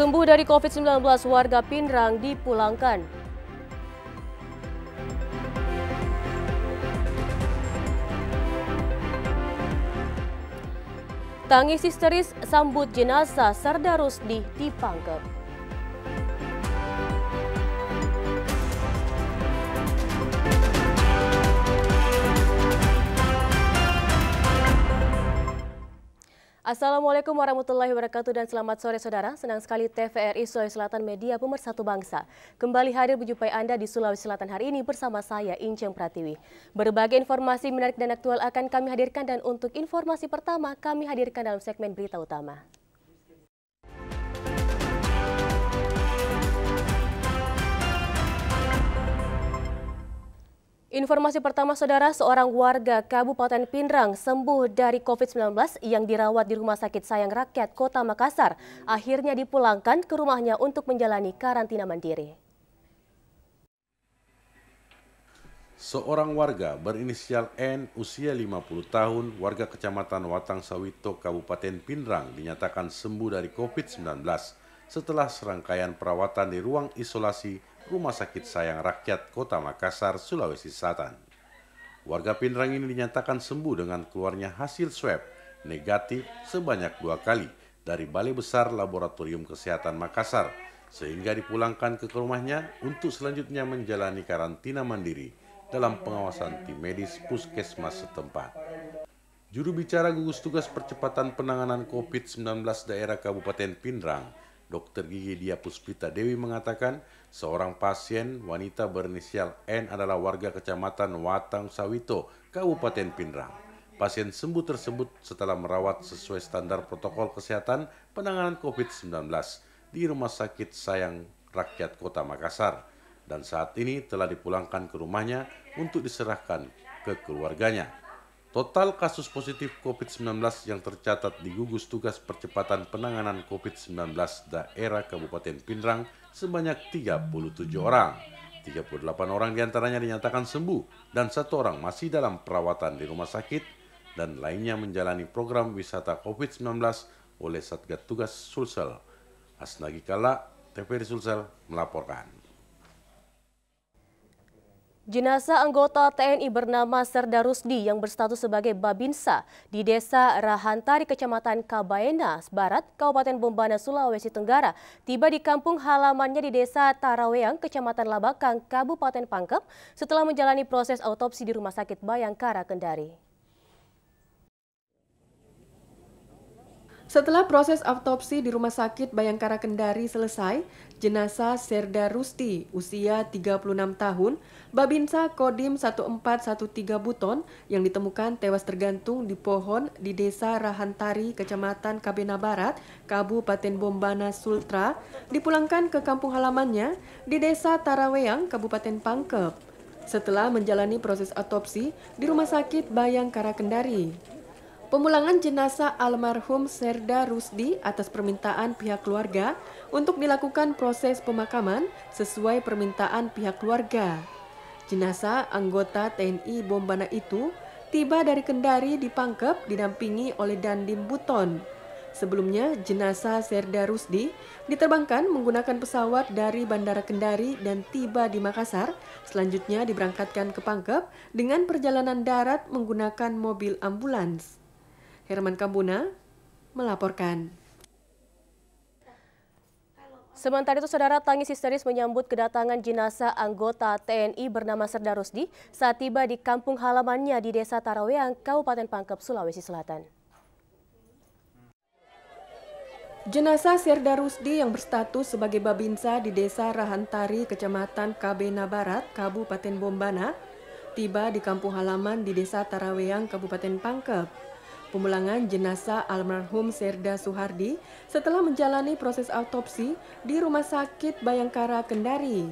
Sembuh dari COVID-19, warga Pinrang dipulangkan. Tangis histeris sambut jenazah Serda Rusdi di Pangkep. Assalamualaikum warahmatullahi wabarakatuh dan selamat sore saudara. Senang sekali TVRI Sulawesi Selatan Media Pemersatu Bangsa kembali hadir menjumpai Anda di Sulawesi Selatan hari ini bersama saya Inceng Pratiwi. Berbagai informasi menarik dan aktual akan kami hadirkan, dan untuk informasi pertama kami hadirkan dalam segmen berita utama. Informasi pertama saudara, seorang warga Kabupaten Pinrang sembuh dari COVID-19 yang dirawat di Rumah Sakit Sayang Rakyat Kota Makassar akhirnya dipulangkan ke rumahnya untuk menjalani karantina mandiri. Seorang warga berinisial N usia 50 tahun, warga Kecamatan Watang Sawito, Kabupaten Pinrang dinyatakan sembuh dari COVID-19 setelah serangkaian perawatan di ruang isolasi Rumah Sakit Sayang Rakyat Kota Makassar, Sulawesi Selatan. Warga Pinrang ini dinyatakan sembuh dengan keluarnya hasil swab negatif sebanyak 2 kali dari Balai Besar Laboratorium Kesehatan Makassar, sehingga dipulangkan ke rumahnya untuk selanjutnya menjalani karantina mandiri dalam pengawasan tim medis puskesmas setempat. Juru bicara gugus tugas percepatan penanganan COVID-19 daerah Kabupaten Pinrang, Dr. Gigi Dia Puspita Dewi mengatakan seorang pasien wanita berinisial N adalah warga Kecamatan Watang Sawito, Kabupaten Pinrang. Pasien sembuh tersebut setelah merawat sesuai standar protokol kesehatan penanganan COVID-19 di Rumah Sakit Sayang Rakyat Kota Makassar, dan saat ini telah dipulangkan ke rumahnya untuk diserahkan ke keluarganya. Total kasus positif COVID-19 yang tercatat di gugus tugas percepatan penanganan COVID-19 daerah Kabupaten Pinrang sebanyak 37 orang. 38 orang diantaranya dinyatakan sembuh dan 1 orang masih dalam perawatan di rumah sakit dan lainnya menjalani program wisata COVID-19 oleh Satgas Tugas Sulsel. Asnagi Kala, TVRI Sulsel melaporkan. Jenazah anggota TNI bernama Serda Rusdi yang berstatus sebagai Babinsa di Desa Rahantari, Kecamatan Kabaena Barat, Kabupaten Bombana, Sulawesi Tenggara, tiba di kampung halamannya di Desa Taraweang, Kecamatan Labakang, Kabupaten Pangkep, setelah menjalani proses autopsi di Rumah Sakit Bayangkara, Kendari. Setelah proses autopsi di Rumah Sakit Bayangkara Kendari selesai, jenazah Serda Rusdi, usia 36 tahun, Babinsa Kodim 1413 Buton, yang ditemukan tewas tergantung di pohon di Desa Rahantari, Kecamatan Kabena Barat, Kabupaten Bombana Sultra, dipulangkan ke kampung halamannya di Desa Taraweang, Kabupaten Pangkep, setelah menjalani proses autopsi di Rumah Sakit Bayangkara Kendari. Pemulangan jenazah almarhum Serda Rusdi atas permintaan pihak keluarga untuk dilakukan proses pemakaman sesuai permintaan pihak keluarga. Jenazah anggota TNI Bombana itu tiba dari Kendari di Pangkep didampingi oleh Dandim Buton. Sebelumnya, jenazah Serda Rusdi diterbangkan menggunakan pesawat dari Bandara Kendari dan tiba di Makassar, selanjutnya diberangkatkan ke Pangkep dengan perjalanan darat menggunakan mobil ambulans. Herman Kambuna melaporkan. Sementara itu, saudara, tangis histeris menyambut kedatangan jenazah anggota TNI bernama Serda Rusdi saat tiba di kampung halamannya di Desa Taraweang, Kabupaten Pangkep, Sulawesi Selatan. Jenazah Serda Rusdi yang berstatus sebagai Babinsa di Desa Rahantari, Kecamatan Kabena Barat, Kabupaten Bombana, tiba di kampung halaman di Desa Taraweang, Kabupaten Pangkep. Pemulangan jenazah almarhum Serda Suhardi setelah menjalani proses autopsi di Rumah Sakit Bayangkara Kendari.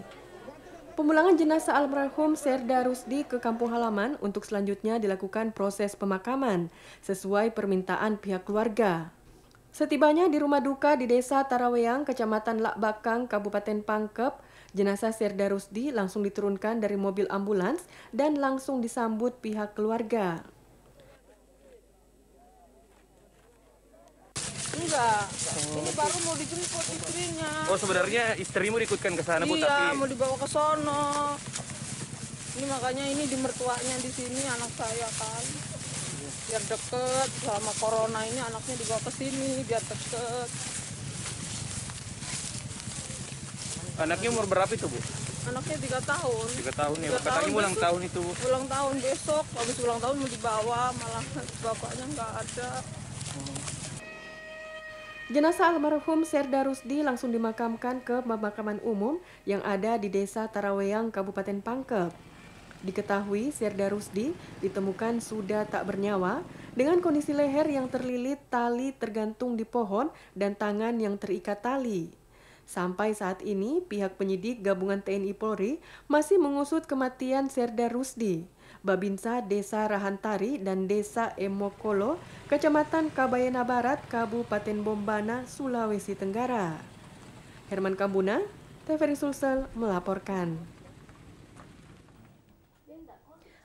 Pemulangan jenazah almarhum Serda Rusdi ke kampung halaman untuk selanjutnya dilakukan proses pemakaman sesuai permintaan pihak keluarga. Setibanya di rumah duka di Desa Taraweang, Kecamatan Labakang, Kabupaten Pangkep, jenazah Serda Rusdi langsung diturunkan dari mobil ambulans dan langsung disambut pihak keluarga. enggak. Ini baru mau dijemput istrinya. Oh, sebenarnya istrimu diikutkan ke sana, Bu, Iya, tapi mau dibawa ke sono. Ini makanya ini di mertuanya di sini anak saya kan. Biar deket, selama corona ini anaknya dibawa ke sini biar deket. anaknya umur berapa itu, Bu? Anaknya 3 tahun. 3 tahun ya. 3 Katanya ulang besok. tahun itu, Bu. Ulang tahun besok, habis ulang tahun mau dibawa, malah bapaknya nggak ada. Jenazah almarhum Serda Rusdi langsung dimakamkan ke pemakaman umum yang ada di Desa Taraweyang, Kabupaten Pangkep. Diketahui Serda Rusdi ditemukan sudah tak bernyawa dengan kondisi leher yang terlilit tali tergantung di pohon dan tangan yang terikat tali. Sampai saat ini, pihak penyidik gabungan TNI Polri masih mengusut kematian Serda Rusdi, Babinsa Desa Rahantari dan Desa Emokolo, Kecamatan Kabayana Barat, Kabupaten Bombana, Sulawesi Tenggara. Herman Kambuna, TVRI Sulsel melaporkan.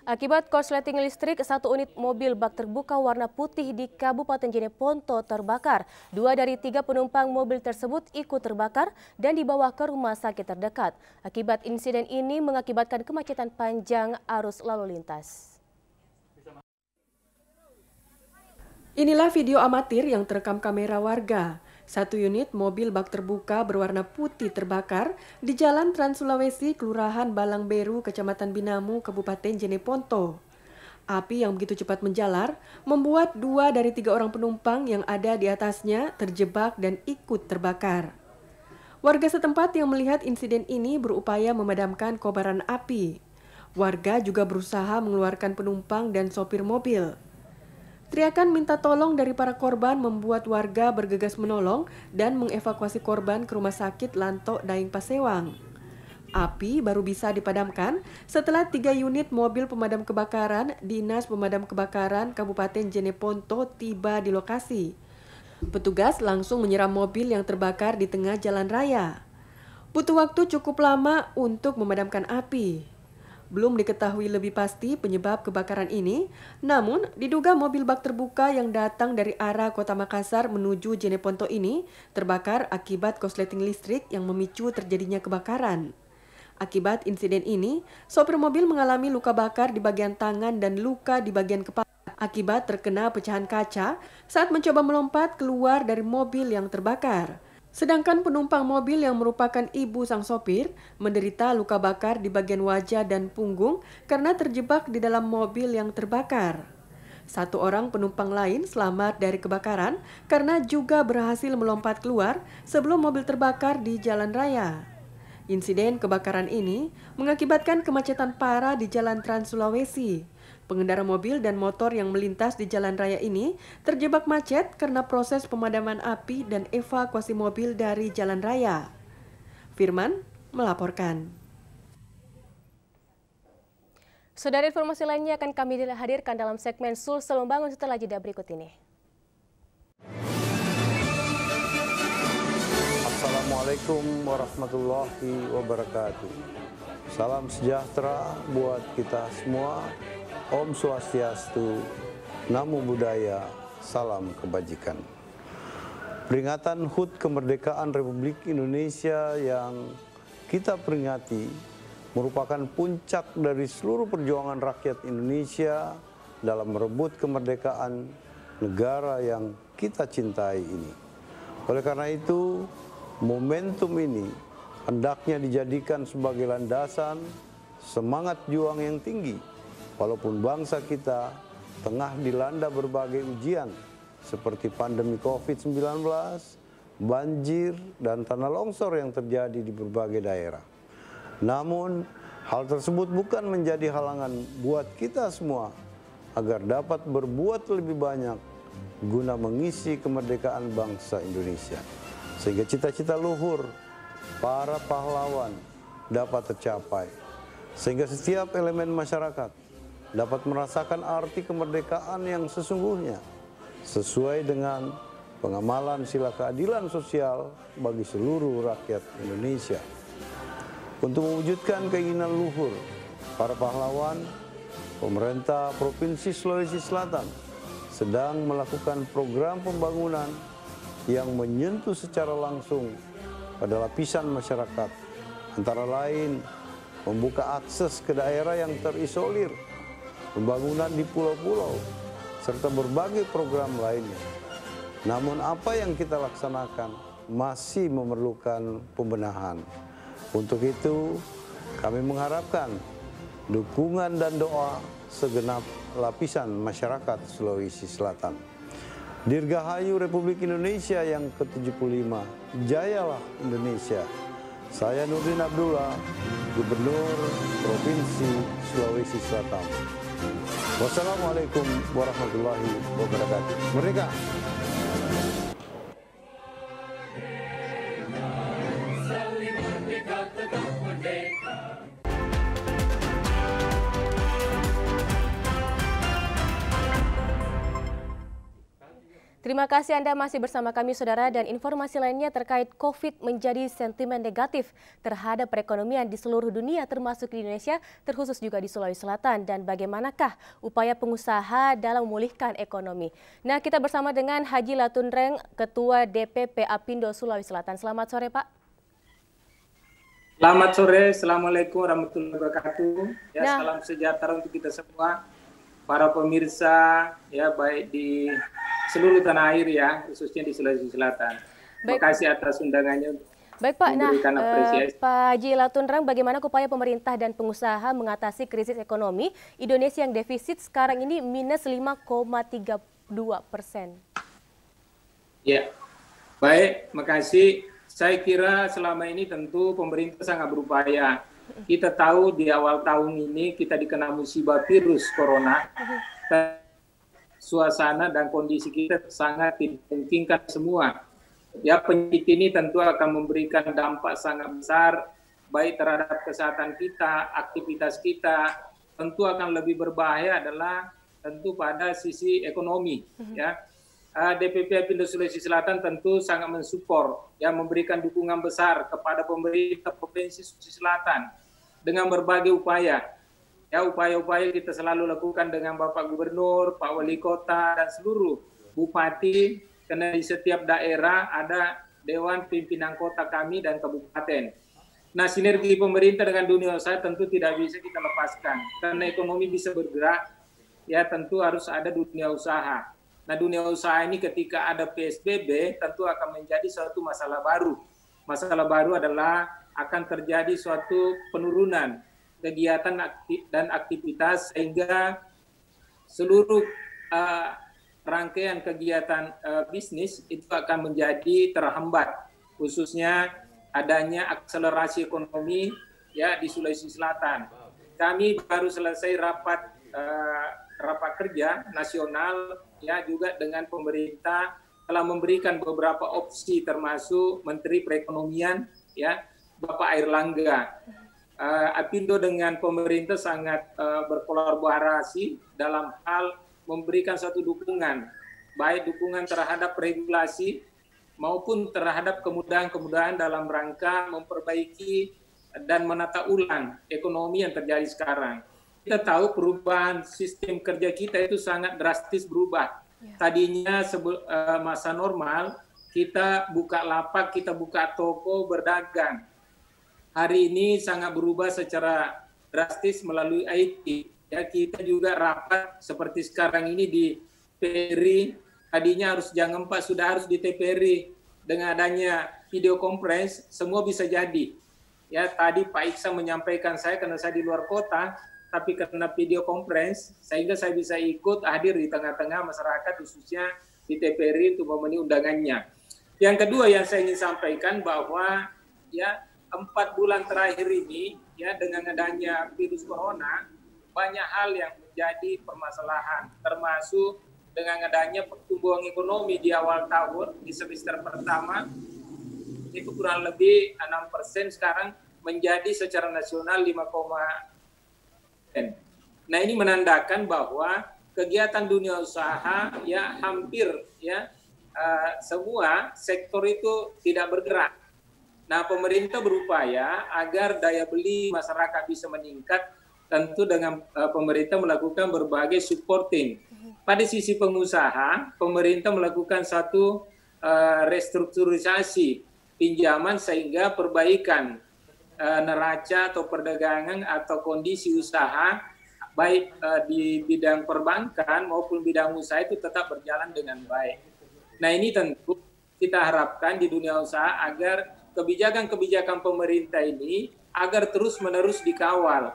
Akibat korsleting listrik, 1 unit mobil bak terbuka warna putih di Kabupaten Jeneponto terbakar. 2 dari 3 penumpang mobil tersebut ikut terbakar dan dibawa ke rumah sakit terdekat. Akibat insiden ini mengakibatkan kemacetan panjang arus lalu lintas. Inilah video amatir yang terekam kamera warga. 1 unit mobil bak terbuka berwarna putih terbakar di Jalan Trans Sulawesi, Kelurahan Balangberu, Kecamatan Binamu, Kabupaten Jeneponto. Api yang begitu cepat menjalar membuat 2 dari 3 orang penumpang yang ada di atasnya terjebak dan ikut terbakar. Warga setempat yang melihat insiden ini berupaya memadamkan kobaran api. Warga juga berusaha mengeluarkan penumpang dan sopir mobil. Teriakan minta tolong dari para korban membuat warga bergegas menolong dan mengevakuasi korban ke Rumah Sakit Lanto Daeng Pasewang. Api baru bisa dipadamkan setelah 3 unit mobil pemadam kebakaran Dinas Pemadam Kebakaran Kabupaten Jeneponto tiba di lokasi. Petugas langsung menyiram mobil yang terbakar di tengah jalan raya. Butuh waktu cukup lama untuk memadamkan api. Belum diketahui lebih pasti penyebab kebakaran ini, namun diduga mobil bak terbuka yang datang dari arah Kota Makassar menuju Jeneponto ini terbakar akibat korsleting listrik yang memicu terjadinya kebakaran. Akibat insiden ini, sopir mobil mengalami luka bakar di bagian tangan dan luka di bagian kepala akibat terkena pecahan kaca saat mencoba melompat keluar dari mobil yang terbakar. Sedangkan penumpang mobil yang merupakan ibu sang sopir menderita luka bakar di bagian wajah dan punggung karena terjebak di dalam mobil yang terbakar. 1 orang penumpang lain selamat dari kebakaran karena juga berhasil melompat keluar sebelum mobil terbakar di jalan raya. Insiden kebakaran ini mengakibatkan kemacetan parah di Jalan Trans Sulawesi. Pengendara mobil dan motor yang melintas di jalan raya ini terjebak macet karena proses pemadaman api dan evakuasi mobil dari jalan raya. Firman melaporkan. Saudara, informasi lainnya akan kami hadirkan dalam segmen Sulsel Membangun setelah jeda berikut ini. Assalamualaikum warahmatullahi wabarakatuh. Salam sejahtera buat kita semua. Om Swastiastu, Namo Buddhaya, salam kebajikan. Peringatan HUT kemerdekaan Republik Indonesia yang kita peringati merupakan puncak dari seluruh perjuangan rakyat Indonesia dalam merebut kemerdekaan negara yang kita cintai ini. Oleh karena itu, momentum ini hendaknya dijadikan sebagai landasan semangat juang yang tinggi. Walaupun bangsa kita tengah dilanda berbagai ujian seperti pandemi COVID-19, banjir, dan tanah longsor yang terjadi di berbagai daerah. Namun, hal tersebut bukan menjadi halangan buat kita semua agar dapat berbuat lebih banyak guna mengisi kemerdekaan bangsa Indonesia. Sehingga cita-cita luhur para pahlawan dapat tercapai. Sehingga setiap elemen masyarakat dapat merasakan arti kemerdekaan yang sesungguhnya sesuai dengan pengamalan sila keadilan sosial bagi seluruh rakyat Indonesia. Untuk mewujudkan keinginan luhur para pahlawan, pemerintah Provinsi Sulawesi Selatan sedang melakukan program pembangunan yang menyentuh secara langsung pada lapisan masyarakat, antara lain membuka akses ke daerah yang terisolir, pembangunan di pulau-pulau, serta berbagai program lainnya. Namun apa yang kita laksanakan masih memerlukan pembenahan. Untuk itu, kami mengharapkan dukungan dan doa segenap lapisan masyarakat Sulawesi Selatan. Dirgahayu Republik Indonesia yang ke-75, jayalah Indonesia. Saya Nurdin Abdullah, Gubernur Provinsi Sulawesi Selatan. Wassalamualaikum warahmatullahi wabarakatuh. Merdeka! Terima kasih Anda masih bersama kami, Saudara, dan informasi lainnya terkait COVID menjadi sentimen negatif terhadap perekonomian di seluruh dunia, termasuk di Indonesia, terkhusus juga di Sulawesi Selatan. Dan bagaimanakah upaya pengusaha dalam memulihkan ekonomi? Nah, kita bersama dengan Haji Latunreng, Ketua DPP Apindo Sulawesi Selatan. Selamat sore, Pak. Selamat sore, Assalamualaikum warahmatullahi wabarakatuh. Ya, salam sejahtera untuk kita semua, para pemirsa, ya, baik di seluruh tanah air, ya, khususnya di Sulawesi Selatan. Terima kasih atas undangannya. Baik Pak, Pak Haji Latunreng, bagaimana upaya pemerintah dan pengusaha mengatasi krisis ekonomi Indonesia yang defisit sekarang ini minus 5,32%? Ya, baik, makasih. Saya kira selama ini tentu pemerintah sangat berupaya. Kita tahu di awal tahun ini kita dikena musibah virus corona. Suasana dan kondisi kita sangat dimungkinkan semua. Ya, penyakit ini tentu akan memberikan dampak sangat besar baik terhadap kesehatan kita, aktivitas kita. Tentu akan lebih berbahaya adalah tentu pada sisi ekonomi, ya. DPP Apindo Sulawesi Selatan tentu sangat mensupport, ya, memberikan dukungan besar kepada pemerintah Provinsi Sulawesi Selatan dengan berbagai upaya. Ya, upaya-upaya kita selalu lakukan dengan Bapak Gubernur, Pak Wali Kota, dan seluruh bupati, karena di setiap daerah ada Dewan Pimpinan Kota kami dan Kabupaten. Nah, sinergi pemerintah dengan dunia usaha tentu tidak bisa kita lepaskan. Karena ekonomi bisa bergerak, ya tentu harus ada dunia usaha. Nah, dunia usaha ini ketika ada PSBB tentu akan menjadi suatu masalah baru. Masalah baru adalah akan terjadi suatu penurunan kegiatan dan aktivitas sehingga seluruh rangkaian kegiatan bisnis itu akan menjadi terhambat, khususnya adanya akselerasi ekonomi, ya, di Sulawesi Selatan. Kami baru selesai rapat kerja nasional, ya, juga dengan pemerintah telah memberikan beberapa opsi termasuk Menteri Perekonomian, ya, Bapak Airlangga. Apindo dengan pemerintah sangat berkolaborasi dalam hal memberikan suatu dukungan, baik dukungan terhadap regulasi maupun terhadap kemudahan-kemudahan dalam rangka memperbaiki dan menata ulang ekonomi yang terjadi sekarang. Kita tahu perubahan sistem kerja kita itu sangat drastis berubah. Tadinya masa normal, kita buka lapak, kita buka toko, berdagang. Hari ini sangat berubah secara drastis melalui IT. Ya, kita juga rapat seperti sekarang ini di TPRI, tadinya harus jam 4 sudah harus di TPRI. Dengan adanya video conference, semua bisa jadi. Ya, tadi Pak Iksan menyampaikan saya karena saya di luar kota, tapi karena video conference, sehingga saya bisa ikut hadir di tengah-tengah masyarakat, khususnya di TPRI untuk memenuhi undangannya. Yang kedua yang saya ingin sampaikan bahwa, ya, 4 bulan terakhir ini, ya, dengan adanya virus corona, banyak hal yang menjadi permasalahan, termasuk dengan adanya pertumbuhan ekonomi di awal tahun, di semester pertama, itu kurang lebih 6%, sekarang menjadi secara nasional 5,%. Nah, ini menandakan bahwa kegiatan dunia usaha, ya, hampir, ya, semua sektor itu tidak bergerak. Nah, pemerintah berupaya agar daya beli masyarakat bisa meningkat, tentu dengan pemerintah melakukan berbagai supporting. Pada sisi pengusaha, pemerintah melakukan satu restrukturisasi pinjaman sehingga perbaikan neraca atau perdagangan atau kondisi usaha baik di bidang perbankan maupun bidang usaha itu tetap berjalan dengan baik. Nah ini tentu kita harapkan di dunia usaha agar kebijakan-kebijakan pemerintah ini agar terus-menerus dikawal.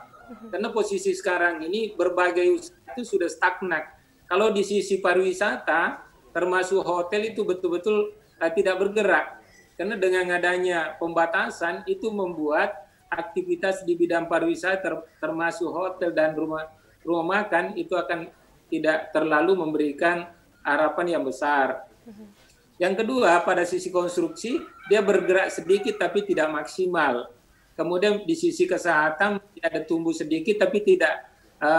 Karena posisi sekarang ini berbagai usaha itu sudah stagnan. Kalau di sisi pariwisata termasuk hotel itu betul-betul tidak bergerak. Karena dengan adanya pembatasan itu membuat aktivitas di bidang pariwisata termasuk hotel dan rumah makan itu akan tidak terlalu memberikan harapan yang besar. Yang kedua, pada sisi konstruksi dia bergerak sedikit tapi tidak maksimal. Kemudian di sisi kesehatan ada tumbuh sedikit tapi tidak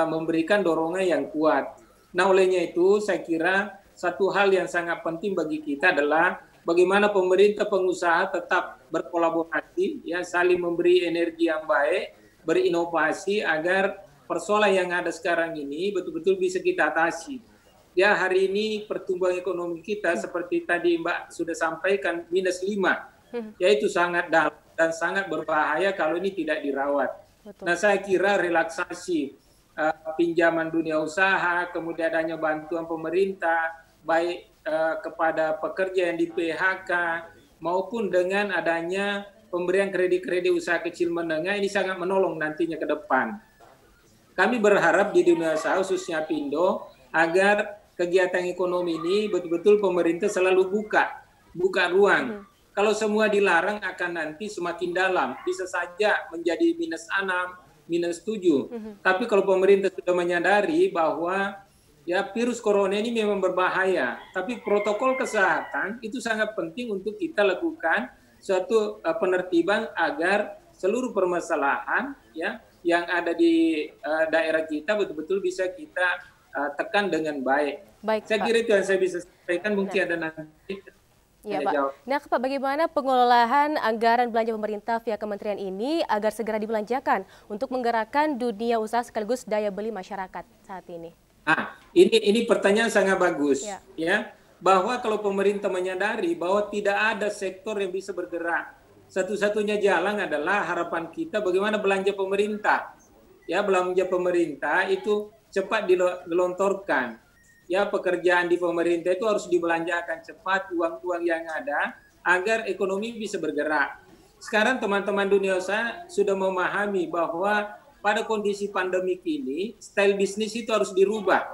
memberikan dorongan yang kuat. Nah, olehnya itu saya kira satu hal yang sangat penting bagi kita adalah bagaimana pemerintah pengusaha tetap berkolaborasi, ya, saling memberi energi yang baik, berinovasi agar persoalan yang ada sekarang ini betul-betul bisa kita atasi. Ya, hari ini pertumbuhan ekonomi kita seperti tadi Mbak sudah sampaikan -5, yaitu sangat dalam dan sangat berbahaya kalau ini tidak dirawat. Betul. Nah, saya kira relaksasi pinjaman dunia usaha, kemudian adanya bantuan pemerintah, baik kepada pekerja yang di PHK, maupun dengan adanya pemberian kredit-kredit usaha kecil menengah, ini sangat menolong nantinya ke depan. Kami berharap di dunia usaha, khususnya Pindo, agar kegiatan ekonomi ini betul-betul pemerintah selalu buka ruang. Kalau semua dilarang akan nanti semakin dalam, bisa saja menjadi -6, -7. Tapi kalau pemerintah sudah menyadari bahwa ya virus corona ini memang berbahaya, tapi protokol kesehatan itu sangat penting untuk kita lakukan suatu penertiban agar seluruh permasalahan ya yang ada di daerah kita betul-betul bisa kita tekan dengan baik. Saya kira itu yang saya bisa sampaikan, mungkin ada nanti. Ya, Pak. Nah, Pak, bagaimana pengelolaan anggaran belanja pemerintah via kementerian ini agar segera dibelanjakan untuk menggerakkan dunia usaha sekaligus daya beli masyarakat saat ini? Ini pertanyaan sangat bagus, ya. Bahwa kalau pemerintah menyadari bahwa tidak ada sektor yang bisa bergerak, satu-satunya jalan adalah harapan kita bagaimana belanja pemerintah. Ya, belanja pemerintah itu cepat digelontorkan. Ya, pekerjaan di pemerintah itu harus dibelanjakan cepat uang-uang yang ada agar ekonomi bisa bergerak. Sekarang teman-teman dunia usaha sudah memahami bahwa pada kondisi pandemik ini style bisnis itu harus dirubah.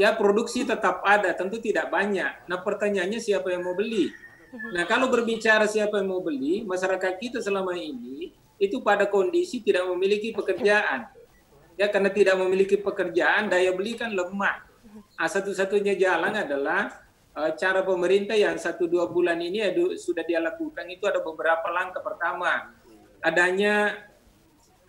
Ya, produksi tetap ada, tentu tidak banyak. Nah, pertanyaannya siapa yang mau beli? Nah, kalau berbicara siapa yang mau beli, masyarakat kita selama ini itu pada kondisi tidak memiliki pekerjaan. Ya, karena tidak memiliki pekerjaan, daya beli kan lemah. Satu-satunya jalan adalah cara pemerintah yang 1-2 bulan ini sudah dia lakukan itu ada beberapa langkah. Pertama, adanya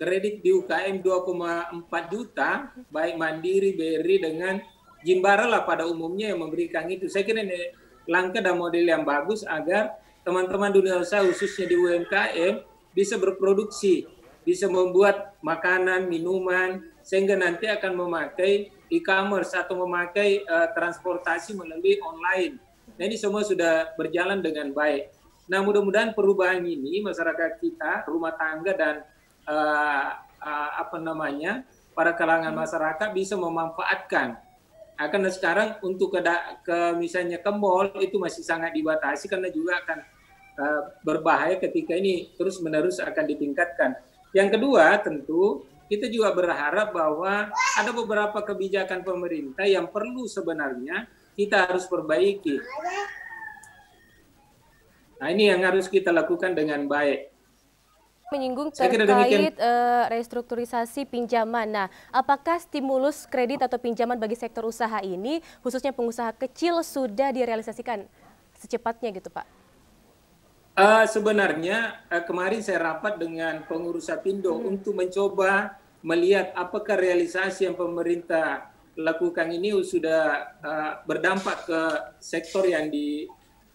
kredit di UKM 2,4 juta, baik Mandiri, BRI dengan Jimbara lah pada umumnya yang memberikan itu. Saya kira ini langkah dan model yang bagus agar teman-teman dunia usaha khususnya di UMKM bisa berproduksi, bisa membuat makanan, minuman, sehingga nanti akan memakai e-commerce atau memakai transportasi melalui online. Nah, ini semua sudah berjalan dengan baik. Nah, mudah-mudahan perubahan ini masyarakat kita, rumah tangga dan para kalangan masyarakat bisa memanfaatkan. Karena sekarang untuk misalnya ke mall itu masih sangat dibatasi karena juga akan berbahaya ketika ini terus-menerus akan ditingkatkan. Yang kedua, tentu kita juga berharap bahwa ada beberapa kebijakan pemerintah yang perlu sebenarnya kita harus perbaiki. Nah, ini yang harus kita lakukan dengan baik. Menyinggung terkait restrukturisasi pinjaman. Nah, apakah stimulus kredit atau pinjaman bagi sektor usaha ini, khususnya pengusaha kecil, sudah direalisasikan secepatnya gitu, Pak? Sebenarnya kemarin saya rapat dengan pengurus Apindo untuk mencoba melihat apakah realisasi yang pemerintah lakukan ini sudah berdampak ke sektor yang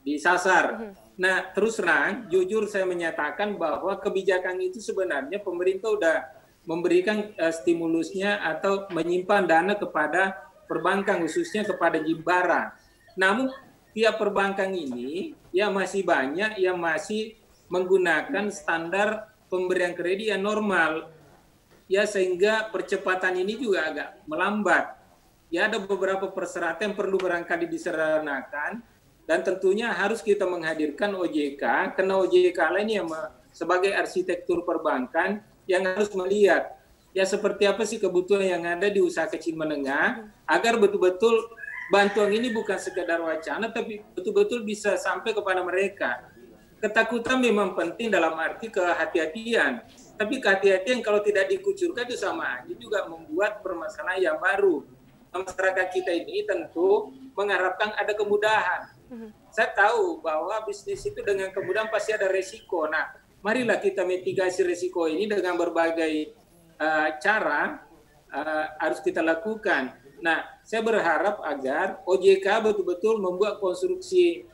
disasar. Nah, terus terang, jujur saya menyatakan bahwa kebijakan itu sebenarnya pemerintah sudah memberikan stimulusnya atau menyimpan dana kepada perbankan, khususnya kepada Jimbara. Namun, tiap perbankan ini ya masih banyak yang masih menggunakan standar pemberian kredit yang normal. Ya, sehingga percepatan ini juga agak melambat. Ya, ada beberapa persyaratan yang perlu barangkali disederhanakan, dan tentunya harus kita menghadirkan OJK, karena OJK lain yang sebagai arsitektur perbankan yang harus melihat ya seperti apa sih kebutuhan yang ada di usaha kecil menengah, agar betul-betul bantuan ini bukan sekedar wacana, tapi betul-betul bisa sampai kepada mereka. Ketakutan memang penting dalam arti kehati-hatian, tapi kehati-hatian kalau tidak dikucurkan itu sama aja juga membuat permasalahan yang baru. Masyarakat kita ini tentu mengharapkan ada kemudahan. Saya tahu bahwa bisnis itu dengan kemudahan pasti ada resiko. Nah, marilah kita mitigasi resiko ini dengan berbagai cara harus kita lakukan. Nah, saya berharap agar OJK betul-betul membuat konstruksi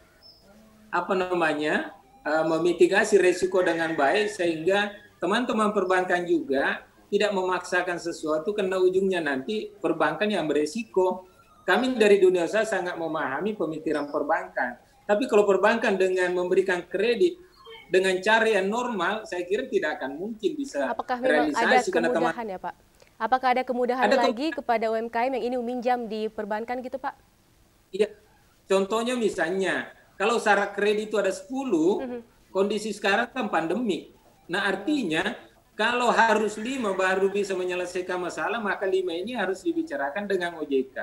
memitigasi resiko dengan baik, sehingga teman-teman perbankan juga tidak memaksakan sesuatu karena ujungnya nanti perbankan yang beresiko. Kami dari dunia usaha sangat memahami pemikiran perbankan. Tapi kalau perbankan dengan memberikan kredit dengan cara yang normal, saya kira tidak akan mungkin bisa apakah memang ada kemudahan ya Pak? Apakah ada kemudahan ada lagi kepada UMKM yang ini meminjam di perbankan gitu Pak? Iya, contohnya misalnya, kalau syarat kredit itu ada 10, kondisi sekarang kan pandemik. Nah artinya, kalau harus 5 baru bisa menyelesaikan masalah, maka 5 ini harus dibicarakan dengan OJK,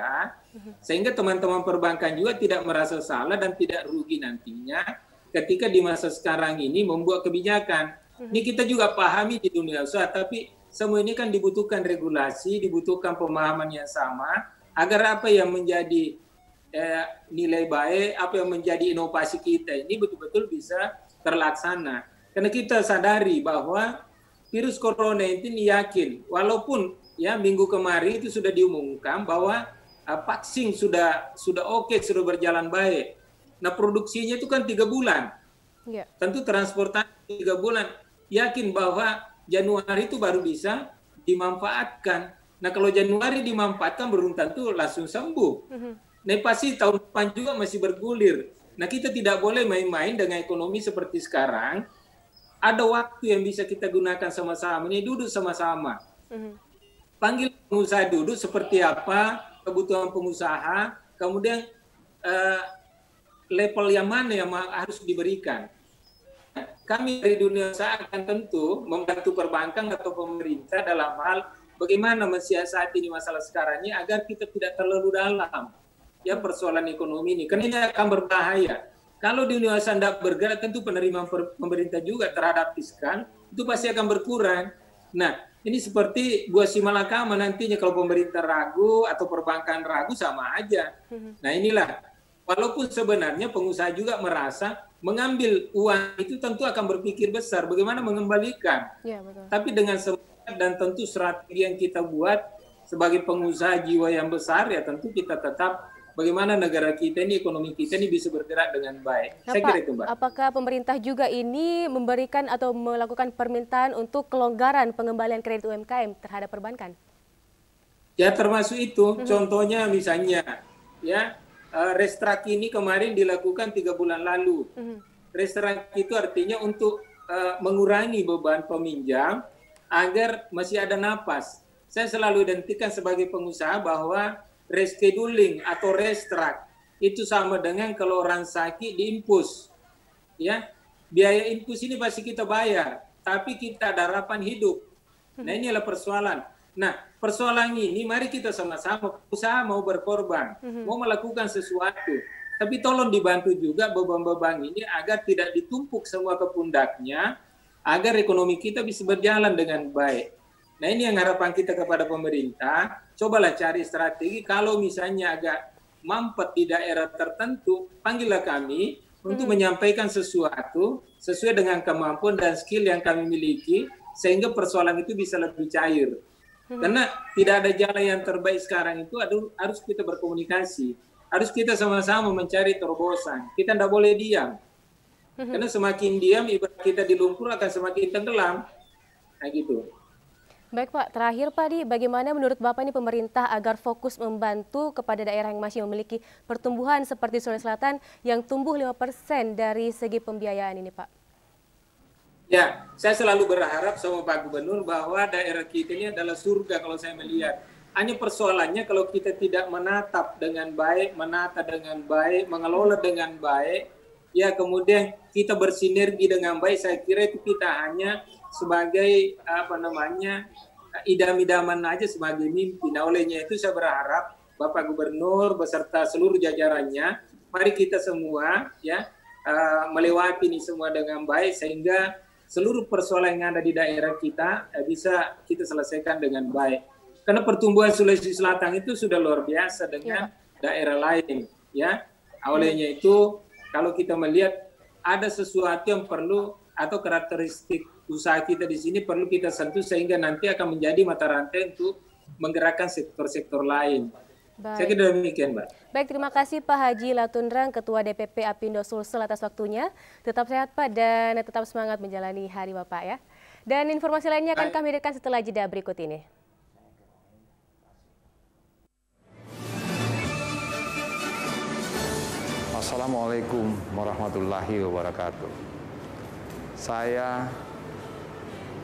sehingga teman-teman perbankan juga tidak merasa salah dan tidak rugi nantinya ketika di masa sekarang ini membuat kebijakan. Ini kita juga pahami di dunia usaha, tapi semua ini kan dibutuhkan regulasi, dibutuhkan pemahaman yang sama, agar apa yang menjadi nilai baik, apa yang menjadi inovasi kita ini betul-betul bisa terlaksana. Karena kita sadari bahwa virus corona ini yakin, walaupun ya minggu kemarin itu sudah diumumkan bahwa vaksin sudah oke, sudah berjalan baik. Nah produksinya itu kan 3 bulan, tentu transportasi 3 bulan. Yakin bahwa Januari itu baru bisa dimanfaatkan. Nah kalau Januari dimanfaatkan belum tentu langsung sembuh. Nah pasti tahun depan juga masih bergulir. Nah kita tidak boleh main-main dengan ekonomi seperti sekarang. Ada waktu yang bisa kita gunakan sama-sama, ini duduk sama-sama. Panggil pengusaha duduk seperti apa kebutuhan pengusaha, kemudian level yang mana yang harus diberikan. Kami dari dunia usaha akan tentu membantu perbankan atau pemerintah dalam hal bagaimana mensiasati di masalah sekarang ini agar kita tidak terlalu dalam ya persoalan ekonomi ini. Karena ini akan berbahaya. Kalau di dunia usaha tidak bergerak, tentu penerimaan pemerintah juga terhadap fiskal itu pasti akan berkurang. Nah, ini seperti buah si malakama nantinya kalau pemerintah ragu atau perbankan ragu sama aja. Nah inilah, walaupun sebenarnya pengusaha juga merasa mengambil uang itu tentu akan berpikir besar bagaimana mengembalikan. Ya, betul. Tapi dengan semangat dan tentu strategi yang kita buat sebagai pengusaha jiwa yang besar, ya tentu kita tetap bagaimana negara kita ini, ekonomi kita ini bisa bergerak dengan baik. Nah, saya kira itu, Mbak. Apakah pemerintah juga ini memberikan atau melakukan permintaan untuk kelonggaran pengembalian kredit UMKM terhadap perbankan? Ya termasuk itu. Contohnya misalnya, ya restrak ini kemarin dilakukan 3 bulan lalu. Restrak itu artinya untuk mengurangi beban peminjam agar masih ada napas. Saya selalu identikan sebagai pengusaha bahwa rescheduling atau restrak itu sama dengan kalau orang sakit diinfus. Ya, biaya infus ini pasti kita bayar, tapi kita ada harapan hidup. Nah inilah persoalan. Nah persoalan ini mari kita sama-sama usaha mau berkorban, mau melakukan sesuatu, tapi tolong dibantu juga beban-beban ini agar tidak ditumpuk semua ke pundaknya, agar ekonomi kita bisa berjalan dengan baik. Nah ini yang harapan kita kepada pemerintah, cobalah cari strategi, kalau misalnya agak mampet di daerah tertentu, panggillah kami untuk menyampaikan sesuatu sesuai dengan kemampuan dan skill yang kami miliki, sehingga persoalan itu bisa lebih cair. Karena tidak ada jalan yang terbaik sekarang itu, harus kita berkomunikasi, harus kita sama-sama mencari terobosan, kita tidak boleh diam. Karena semakin diam, ibarat kita di lumpur akan semakin tenggelam. Nah gitu. Baik Pak, terakhir Pak, bagaimana menurut Bapak ini pemerintah agar fokus membantu kepada daerah yang masih memiliki pertumbuhan seperti Sulawesi Selatan yang tumbuh 5% dari segi pembiayaan ini Pak? Ya, saya selalu berharap sama Pak Gubernur bahwa daerah kita ini adalah surga kalau saya melihat. Hanya persoalannya kalau kita tidak menatap dengan baik, menata dengan baik, mengelola dengan baik, ya kemudian kita bersinergi dengan baik, saya kira itu kita hanya sebagai idam-idaman aja sebagai mimpi. Nah, olehnya itu saya berharap Bapak Gubernur beserta seluruh jajarannya, mari kita semua ya melewati ini semua dengan baik sehingga seluruh persoalan yang ada di daerah kita bisa kita selesaikan dengan baik. Karena pertumbuhan Sulawesi Selatan itu sudah luar biasa dengan daerah lain, ya. Olehnya itu kalau kita melihat ada sesuatu yang perlu atau karakteristik usaha kita di sini perlu kita sentuh sehingga nanti akan menjadi mata rantai untuk menggerakkan sektor-sektor lain. Baik. Saya kira demikian, Mbak. Baik, terima kasih Pak Haji Latundrang, Ketua DPP Apindo Sulsel atas waktunya. Tetap sehat Pak dan tetap semangat menjalani hari Bapak ya. Dan informasi lainnya akan kami hadirkan setelah jeda berikut ini. Assalamualaikum warahmatullahi wabarakatuh. Saya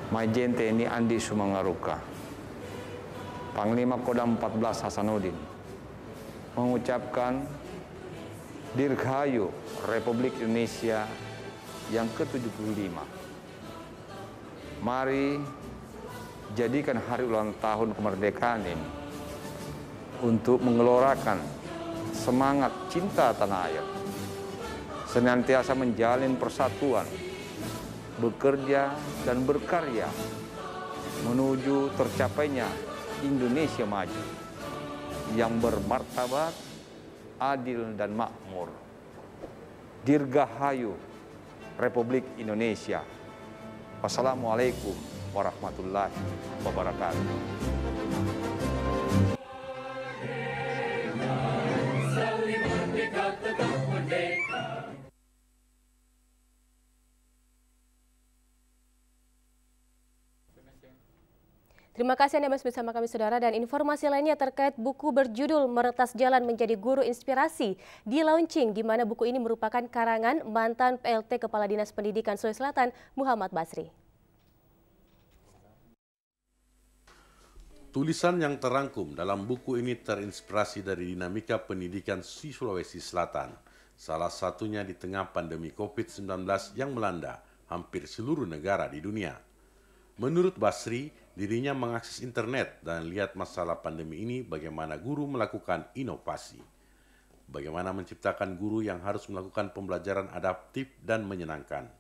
Majen TNI Andi Sumangaruka, Panglima Kodam 14 Hasanuddin, mengucapkan Dirgahayu Republik Indonesia yang ke-75. Mari jadikan hari ulang tahun kemerdekaan ini untuk menggelorakan semangat cinta tanah air, senantiasa menjalin persatuan, bekerja dan berkarya menuju tercapainya Indonesia maju yang bermartabat, adil dan makmur. Dirgahayu Republik Indonesia. Wassalamualaikum warahmatullahi wabarakatuh. Terima kasih Anda masih bersama kami saudara, dan informasi lainnya terkait buku berjudul Meretas Jalan Menjadi Guru Inspirasi di launching, di mana buku ini merupakan karangan mantan PLT Kepala Dinas Pendidikan Sulawesi Selatan Muhammad Basri. Tulisan yang terangkum dalam buku ini terinspirasi dari dinamika pendidikan di Sulawesi Selatan, salah satunya di tengah pandemi COVID-19 yang melanda hampir seluruh negara di dunia. Menurut Basri, dirinya mengakses internet dan lihat masalah pandemi ini bagaimana guru melakukan inovasi. Bagaimana menciptakan guru yang harus melakukan pembelajaran adaptif dan menyenangkan.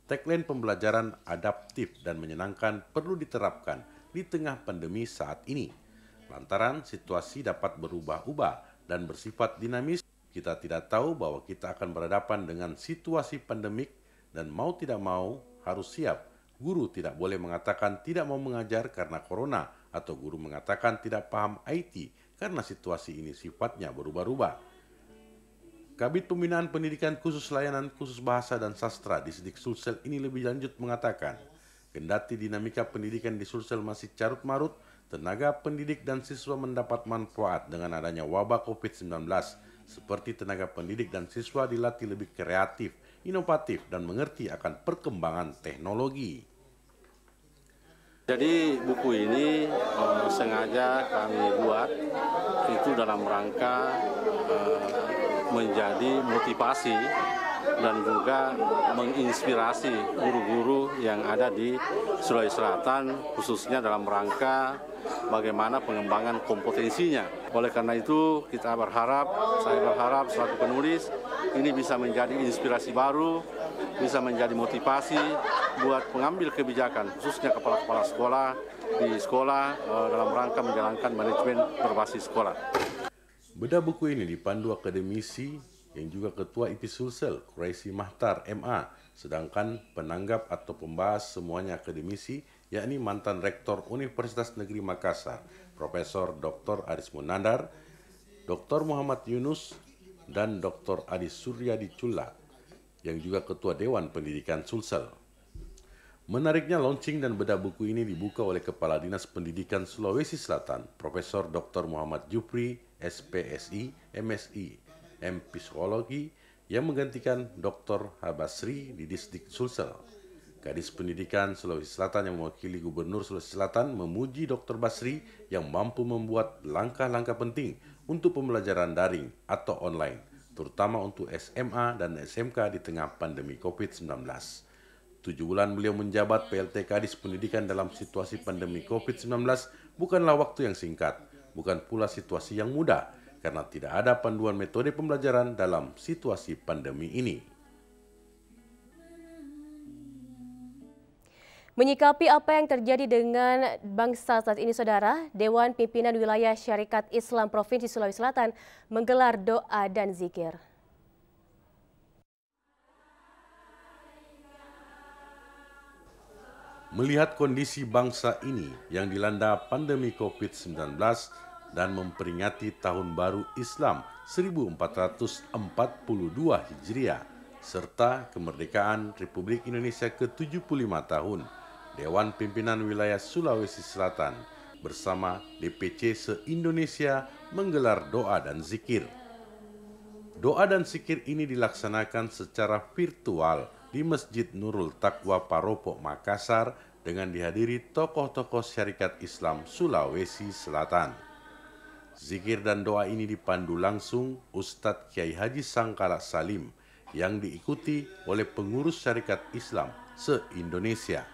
Tagline pembelajaran adaptif dan menyenangkan perlu diterapkan di tengah pandemi saat ini. Lantaran situasi dapat berubah-ubah dan bersifat dinamis, kita tidak tahu bahwa kita akan berhadapan dengan situasi pandemik dan mau tidak mau harus siap. Guru tidak boleh mengatakan tidak mau mengajar karena corona, atau guru mengatakan tidak paham IT karena situasi ini sifatnya berubah-ubah. Kabid Pembinaan Pendidikan Khusus Layanan Khusus Bahasa dan Sastra di Disdik Sulsel ini lebih lanjut mengatakan, kendati dinamika pendidikan di Sulsel masih carut-marut, tenaga pendidik dan siswa mendapat manfaat dengan adanya wabah COVID-19, seperti tenaga pendidik dan siswa dilatih lebih kreatif, inovatif, dan mengerti akan perkembangan teknologi. Jadi buku ini sengaja kami buat itu dalam rangka menjadi motivasi dan juga menginspirasi guru-guru yang ada di Sulawesi Selatan, khususnya dalam rangka bagaimana pengembangan kompetensinya. Oleh karena itu saya berharap selaku penulis ini bisa menjadi inspirasi baru, bisa menjadi motivasi buat pengambil kebijakan, khususnya kepala-kepala sekolah di sekolah dalam rangka menjalankan manajemen berbasis sekolah. Bedah buku ini dipandu akademisi yang juga Ketua IP Sulsel, Quraisy Mahtar MA, sedangkan penanggap atau pembahas semuanya akademisi, yakni mantan Rektor Universitas Negeri Makassar, Profesor Dr. Aris Munandar, Dr. Muhammad Yunus, dan Dr. Adi Suryadi Cula, yang juga Ketua Dewan Pendidikan Sulsel. Menariknya, launching dan bedah buku ini dibuka oleh Kepala Dinas Pendidikan Sulawesi Selatan, Profesor Dr. Muhammad Jupri, SPSI, MSI, M Psikologi, yang menggantikan Dr. Habasri di Distrik Sulsel. Kadis Pendidikan Sulawesi Selatan yang mewakili Gubernur Sulawesi Selatan memuji Dr. Basri yang mampu membuat langkah-langkah penting untuk pembelajaran daring atau online, terutama untuk SMA dan SMK di tengah pandemi COVID-19. 7 bulan beliau menjabat PLT Kadis Pendidikan dalam situasi pandemi COVID-19 bukanlah waktu yang singkat, bukan pula situasi yang mudah, karena tidak ada panduan metode pembelajaran dalam situasi pandemi ini. Menyikapi apa yang terjadi dengan bangsa saat ini, Saudara, Dewan Pimpinan Wilayah Syarikat Islam Provinsi Sulawesi Selatan menggelar doa dan zikir. Melihat kondisi bangsa ini yang dilanda pandemi COVID-19 dan memperingati Tahun Baru Islam 1442 Hijriah, serta kemerdekaan Republik Indonesia ke-75 tahun, Dewan Pimpinan Wilayah Sulawesi Selatan bersama DPC se-Indonesia menggelar doa dan zikir. Doa dan zikir ini dilaksanakan secara virtual di Masjid Nurul Taqwa Paropo, Makassar, dengan dihadiri tokoh-tokoh syarikat Islam Sulawesi Selatan. Zikir dan doa ini dipandu langsung Ustadz Kiai Haji Sangkala Salim yang diikuti oleh pengurus syarikat Islam se-Indonesia.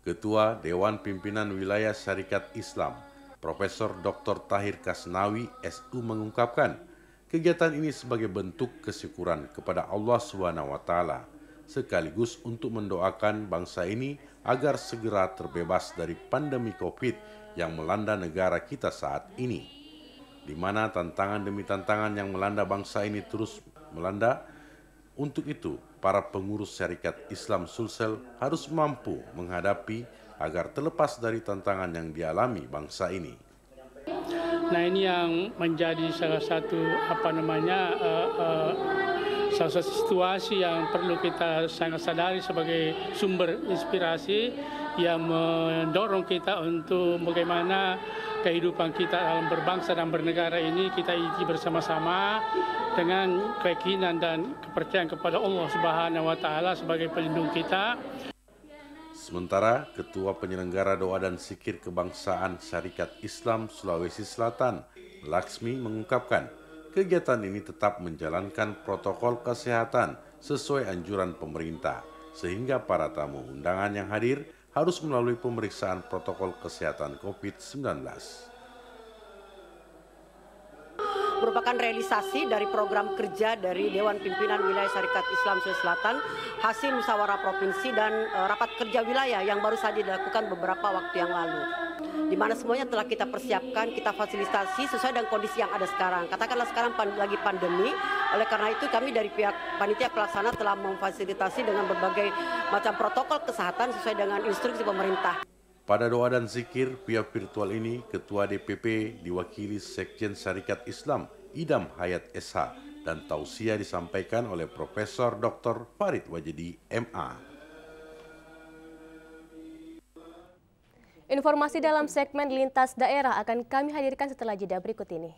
Ketua Dewan Pimpinan Wilayah Syarikat Islam, Profesor Dr. Tahir Kasnawi, SU, mengungkapkan kegiatan ini sebagai bentuk kesyukuran kepada Allah SWT, sekaligus untuk mendoakan bangsa ini agar segera terbebas dari pandemi COVID yang melanda negara kita saat ini, di mana tantangan demi tantangan yang melanda bangsa ini terus melanda. Untuk itu, para pengurus syarikat Islam Sulsel harus mampu menghadapi agar terlepas dari tantangan yang dialami bangsa ini. Nah, ini yang menjadi salah satu salah satu situasi yang perlu kita sangat sadari sebagai sumber inspirasi yang mendorong kita untuk bagaimana kehidupan kita dalam berbangsa dan bernegara ini kita isi bersama-sama dengan keyakinan dan kepercayaan kepada Allah Subhanahu wa Ta'ala sebagai pelindung kita. Sementara Ketua Penyelenggara Doa dan Zikir Kebangsaan Syarikat Islam Sulawesi Selatan, Laksmi, mengungkapkan kegiatan ini tetap menjalankan protokol kesehatan sesuai anjuran pemerintah, sehingga para tamu undangan yang hadir harus melalui pemeriksaan protokol kesehatan COVID-19. Merupakan realisasi dari program kerja dari Dewan Pimpinan Wilayah Syarikat Islam Sulawesi Selatan, hasil musyawarah provinsi dan rapat kerja wilayah yang baru saja dilakukan beberapa waktu yang lalu, di mana semuanya telah kita persiapkan, kita fasilitasi sesuai dengan kondisi yang ada sekarang. Katakanlah sekarang lagi pandemi, oleh karena itu kami dari pihak panitia pelaksana telah memfasilitasi dengan berbagai macam protokol kesehatan sesuai dengan instruksi pemerintah. Pada doa dan zikir via virtual ini, Ketua DPP diwakili Sekjen Syarikat Islam Idam Hayat SH dan tausiah disampaikan oleh Profesor Dr. Farid Wajedi MA. Informasi dalam segmen Lintas Daerah akan kami hadirkan setelah jeda berikut ini.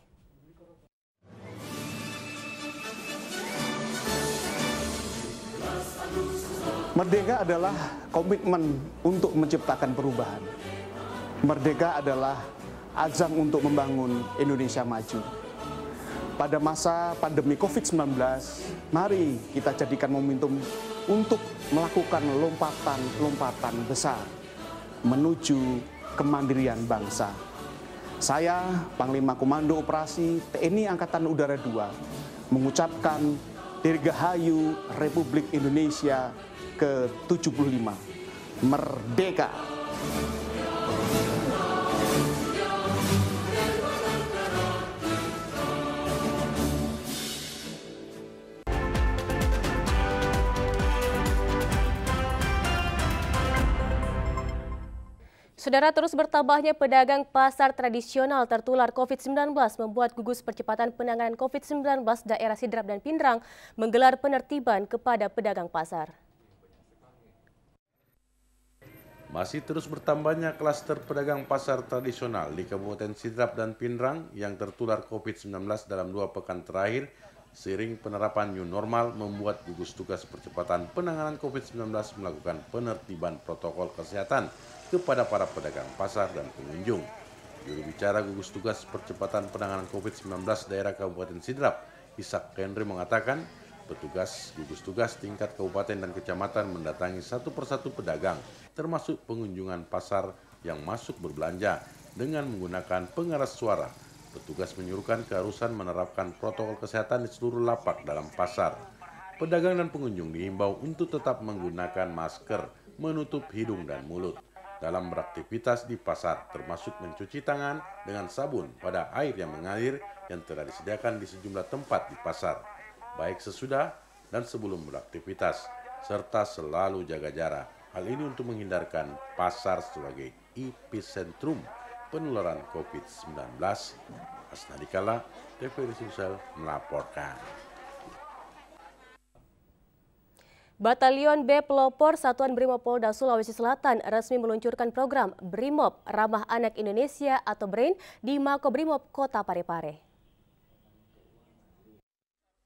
Merdeka adalah komitmen untuk menciptakan perubahan. Merdeka adalah azam untuk membangun Indonesia maju. Pada masa pandemi COVID-19, mari kita jadikan momentum untuk melakukan lompatan-lompatan besar menuju kemandirian bangsa. Saya, Panglima Komando Operasi TNI Angkatan Udara II, mengucapkan Dirgahayu Republik Indonesia ke-75, Merdeka! Saudara, terus bertambahnya pedagang pasar tradisional tertular COVID-19 membuat gugus percepatan penanganan COVID-19 daerah Sidrap dan Pindrang menggelar penertiban kepada pedagang pasar. Masih terus bertambahnya klaster pedagang pasar tradisional di Kabupaten Sidrap dan Pinrang yang tertular COVID-19 dalam 2 pekan terakhir, seiring penerapan new normal membuat gugus tugas percepatan penanganan COVID-19 melakukan penertiban protokol kesehatan kepada para pedagang pasar dan pengunjung. Juru bicara gugus tugas percepatan penanganan COVID-19 daerah Kabupaten Sidrap, Ishak Henry mengatakan, petugas gugus tugas tingkat kabupaten dan kecamatan mendatangi satu persatu pedagang, termasuk pengunjungan pasar yang masuk berbelanja dengan menggunakan pengeras suara. Petugas menyuruhkan keharusan menerapkan protokol kesehatan di seluruh lapak dalam pasar. Pedagang dan pengunjung dihimbau untuk tetap menggunakan masker, menutup hidung dan mulut dalam beraktivitas di pasar, termasuk mencuci tangan dengan sabun pada air yang mengalir yang telah disediakan di sejumlah tempat di pasar, baik sesudah dan sebelum beraktivitas, serta selalu jaga jarak. Hal ini untuk menghindarkan pasar sebagai epicentrum penularan COVID-19. Asnadikala, TVRI Sulsel melaporkan. Batalion B Pelopor Satuan Brimob Polda Sulawesi Selatan resmi meluncurkan program Brimob Ramah Anak Indonesia atau BRAIN di Makobrimob Kota Parepare.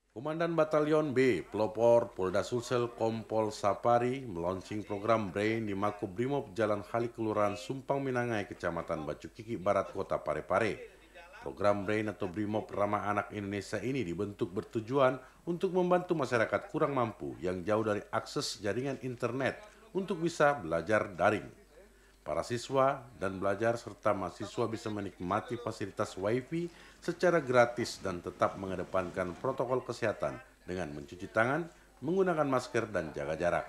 Komandan Batalion B Pelopor Polda Sulsel Kompol Sapari meluncing program BRAIN di Makobrimob Jalan Hali Kelurahan Sumpang Minangai, Kecamatan Bacukiki Barat, Kota Parepare. Program BRAIN atau Brimob Ramah Anak Indonesia ini dibentuk bertujuan untuk membantu masyarakat kurang mampu yang jauh dari akses jaringan internet untuk bisa belajar daring. Para siswa dan belajar serta mahasiswa bisa menikmati fasilitas WiFi secara gratis dan tetap mengedepankan protokol kesehatan dengan mencuci tangan, menggunakan masker, dan jaga jarak.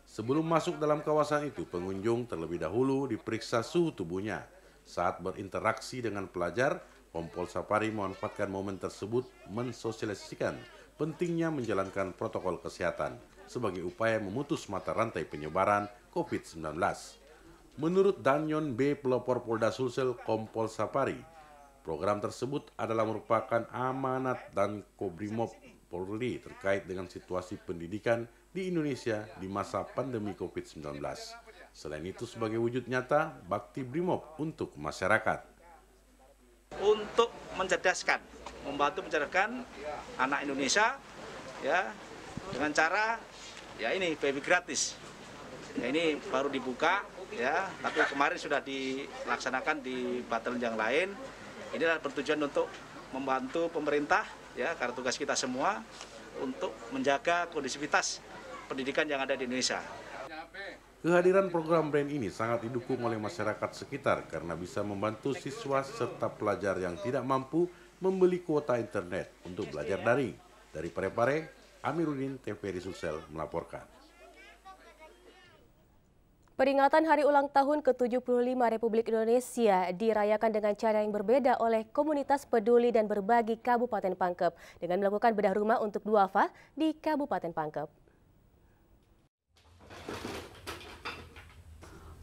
Sebelum masuk dalam kawasan itu, pengunjung terlebih dahulu diperiksa suhu tubuhnya. Saat berinteraksi dengan pelajar, Kompol Sapari memanfaatkan momen tersebut mensosialisasikan pentingnya menjalankan protokol kesehatan sebagai upaya memutus mata rantai penyebaran COVID-19. Menurut Danyon B Pelopor Polda Sulsel Kompol Sapari, program tersebut adalah merupakan amanat dan Kobrimob Polri terkait dengan situasi pendidikan di Indonesia di masa pandemi COVID-19. Selain itu, sebagai wujud nyata bakti Brimob untuk masyarakat. Untuk mencerdaskan, membantu mencerdaskan anak Indonesia ya dengan cara ya ini baby gratis. Ya, ini baru dibuka ya, tapi kemarin sudah dilaksanakan di batalion yang lain. Ini adalah bertujuan untuk membantu pemerintah ya, karena tugas kita semua untuk menjaga kondisivitas pendidikan yang ada di Indonesia. Kehadiran program BRAIN ini sangat didukung oleh masyarakat sekitar karena bisa membantu siswa serta pelajar yang tidak mampu membeli kuota internet untuk belajar daring. Dari Parepare, Amiruddin, TVRI Sulsel melaporkan. Peringatan Hari Ulang Tahun ke-75 Republik Indonesia dirayakan dengan cara yang berbeda oleh komunitas peduli dan berbagi Kabupaten Pangkep dengan melakukan bedah rumah untuk duafa di Kabupaten Pangkep.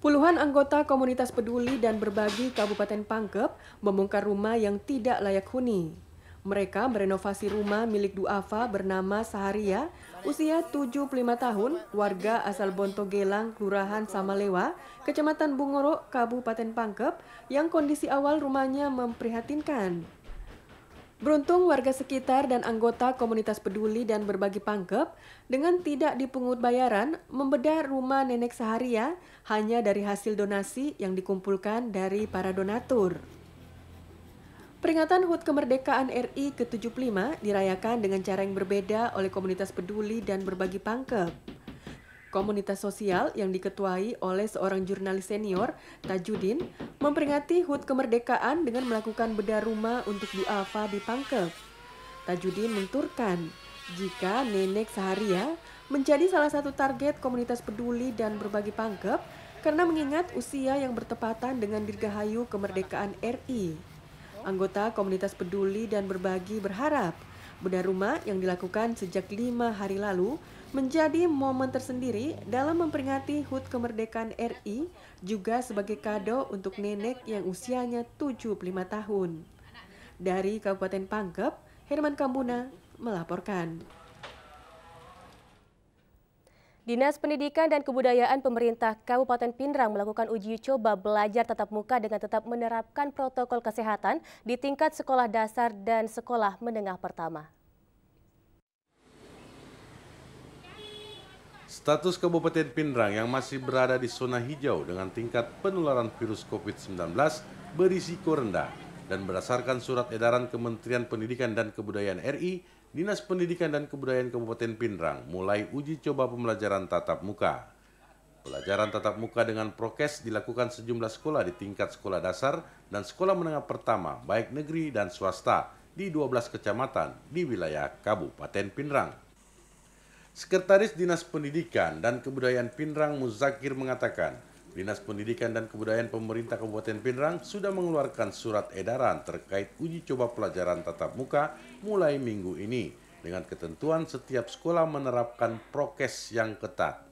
Puluhan anggota komunitas peduli dan berbagi Kabupaten Pangkep membongkar rumah yang tidak layak huni. Mereka merenovasi rumah milik duafa bernama Saharia, usia 75 tahun, warga asal Bontogelang, Kelurahan Samalewa, Kecamatan Bungoro, Kabupaten Pangkep, yang kondisi awal rumahnya memprihatinkan. Beruntung warga sekitar dan anggota komunitas peduli dan berbagi Pangkep dengan tidak dipungut bayaran membedah rumah nenek Saharia hanya dari hasil donasi yang dikumpulkan dari para donatur. Peringatan HUT Kemerdekaan RI ke-75 dirayakan dengan cara yang berbeda oleh komunitas peduli dan berbagi Pangkep. Komunitas sosial yang diketuai oleh seorang jurnalis senior, Tajudin, memperingati HUT Kemerdekaan dengan melakukan bedah rumah untuk duafa di Pangkep. Tajudin menturkan, jika nenek Saharia menjadi salah satu target komunitas peduli dan berbagi Pangkep karena mengingat usia yang bertepatan dengan Dirgahayu Kemerdekaan RI. Anggota komunitas peduli dan berbagi berharap bedah rumah yang dilakukan sejak 5 hari lalu menjadi momen tersendiri dalam memperingati HUT Kemerdekaan RI juga sebagai kado untuk nenek yang usianya 75 tahun. Dari Kabupaten Pangkep, Herman Kambuna melaporkan. Dinas Pendidikan dan Kebudayaan Pemerintah Kabupaten Pindrang melakukan uji coba belajar tatap muka dengan tetap menerapkan protokol kesehatan di tingkat sekolah dasar dan sekolah menengah pertama. Status Kabupaten Pindrang yang masih berada di zona hijau dengan tingkat penularan virus COVID-19 berisiko rendah dan berdasarkan surat edaran Kementerian Pendidikan dan Kebudayaan RI, Dinas Pendidikan dan Kebudayaan Kabupaten Pindrang mulai uji coba pembelajaran tatap muka. Pelajaran tatap muka dengan prokes dilakukan sejumlah sekolah di tingkat sekolah dasar dan sekolah menengah pertama, baik negeri dan swasta, di 12 kecamatan di wilayah Kabupaten Pindrang. Sekretaris Dinas Pendidikan dan Kebudayaan Pindrang Muzakir mengatakan, Dinas Pendidikan dan Kebudayaan Pemerintah Kabupaten Pindrang sudah mengeluarkan surat edaran terkait uji coba pelajaran tatap muka mulai minggu ini dengan ketentuan setiap sekolah menerapkan prokes yang ketat.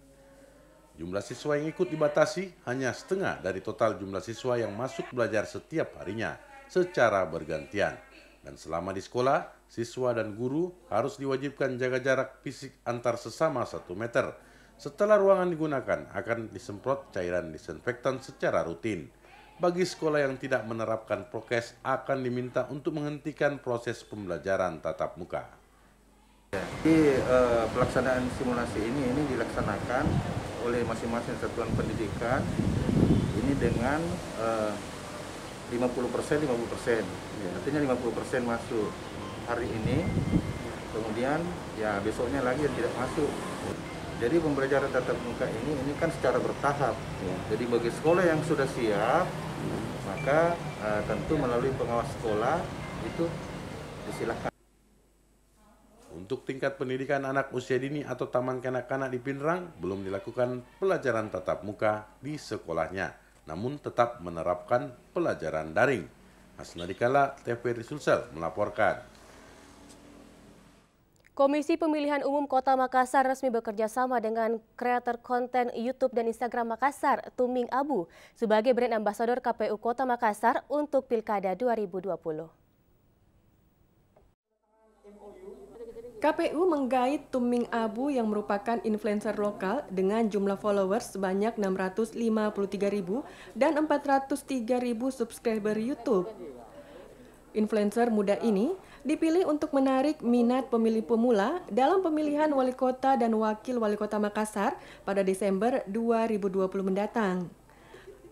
Jumlah siswa yang ikut dibatasi hanya setengah dari total jumlah siswa yang masuk belajar setiap harinya secara bergantian. Dan selama di sekolah, siswa dan guru harus diwajibkan jaga jarak fisik antar sesama 1 meter. Setelah ruangan digunakan, akan disemprot cairan disinfektan secara rutin. Bagi sekolah yang tidak menerapkan prokes, akan diminta untuk menghentikan proses pembelajaran tatap muka. Jadi pelaksanaan simulasi ini dilaksanakan oleh masing-masing satuan pendidikan ini dengan 50%. Artinya 50% masuk hari ini, kemudian ya besoknya lagi yang tidak masuk. Jadi pembelajaran tatap muka ini kan secara bertahap. Jadi bagi sekolah yang sudah siap, maka tentu melalui pengawas sekolah itu disilakan. Untuk tingkat pendidikan anak usia dini atau taman kanak-kanak di Pindrang, belum dilakukan pelajaran tatap muka di sekolahnya, namun tetap menerapkan pelajaran daring. Asnadikala, TVRI Sulsel melaporkan. Komisi Pemilihan Umum Kota Makassar resmi bekerja sama dengan kreator konten YouTube dan Instagram Makassar, Tuming Abu, sebagai brand ambasador KPU Kota Makassar untuk Pilkada 2020. KPU menggait Tuming Abu yang merupakan influencer lokal dengan jumlah followers sebanyak 653.000 dan 403.000 subscriber YouTube. Influencer muda ini dipilih untuk menarik minat pemilih pemula dalam pemilihan wali kota dan wakil wali kota Makassar pada Desember 2020 mendatang.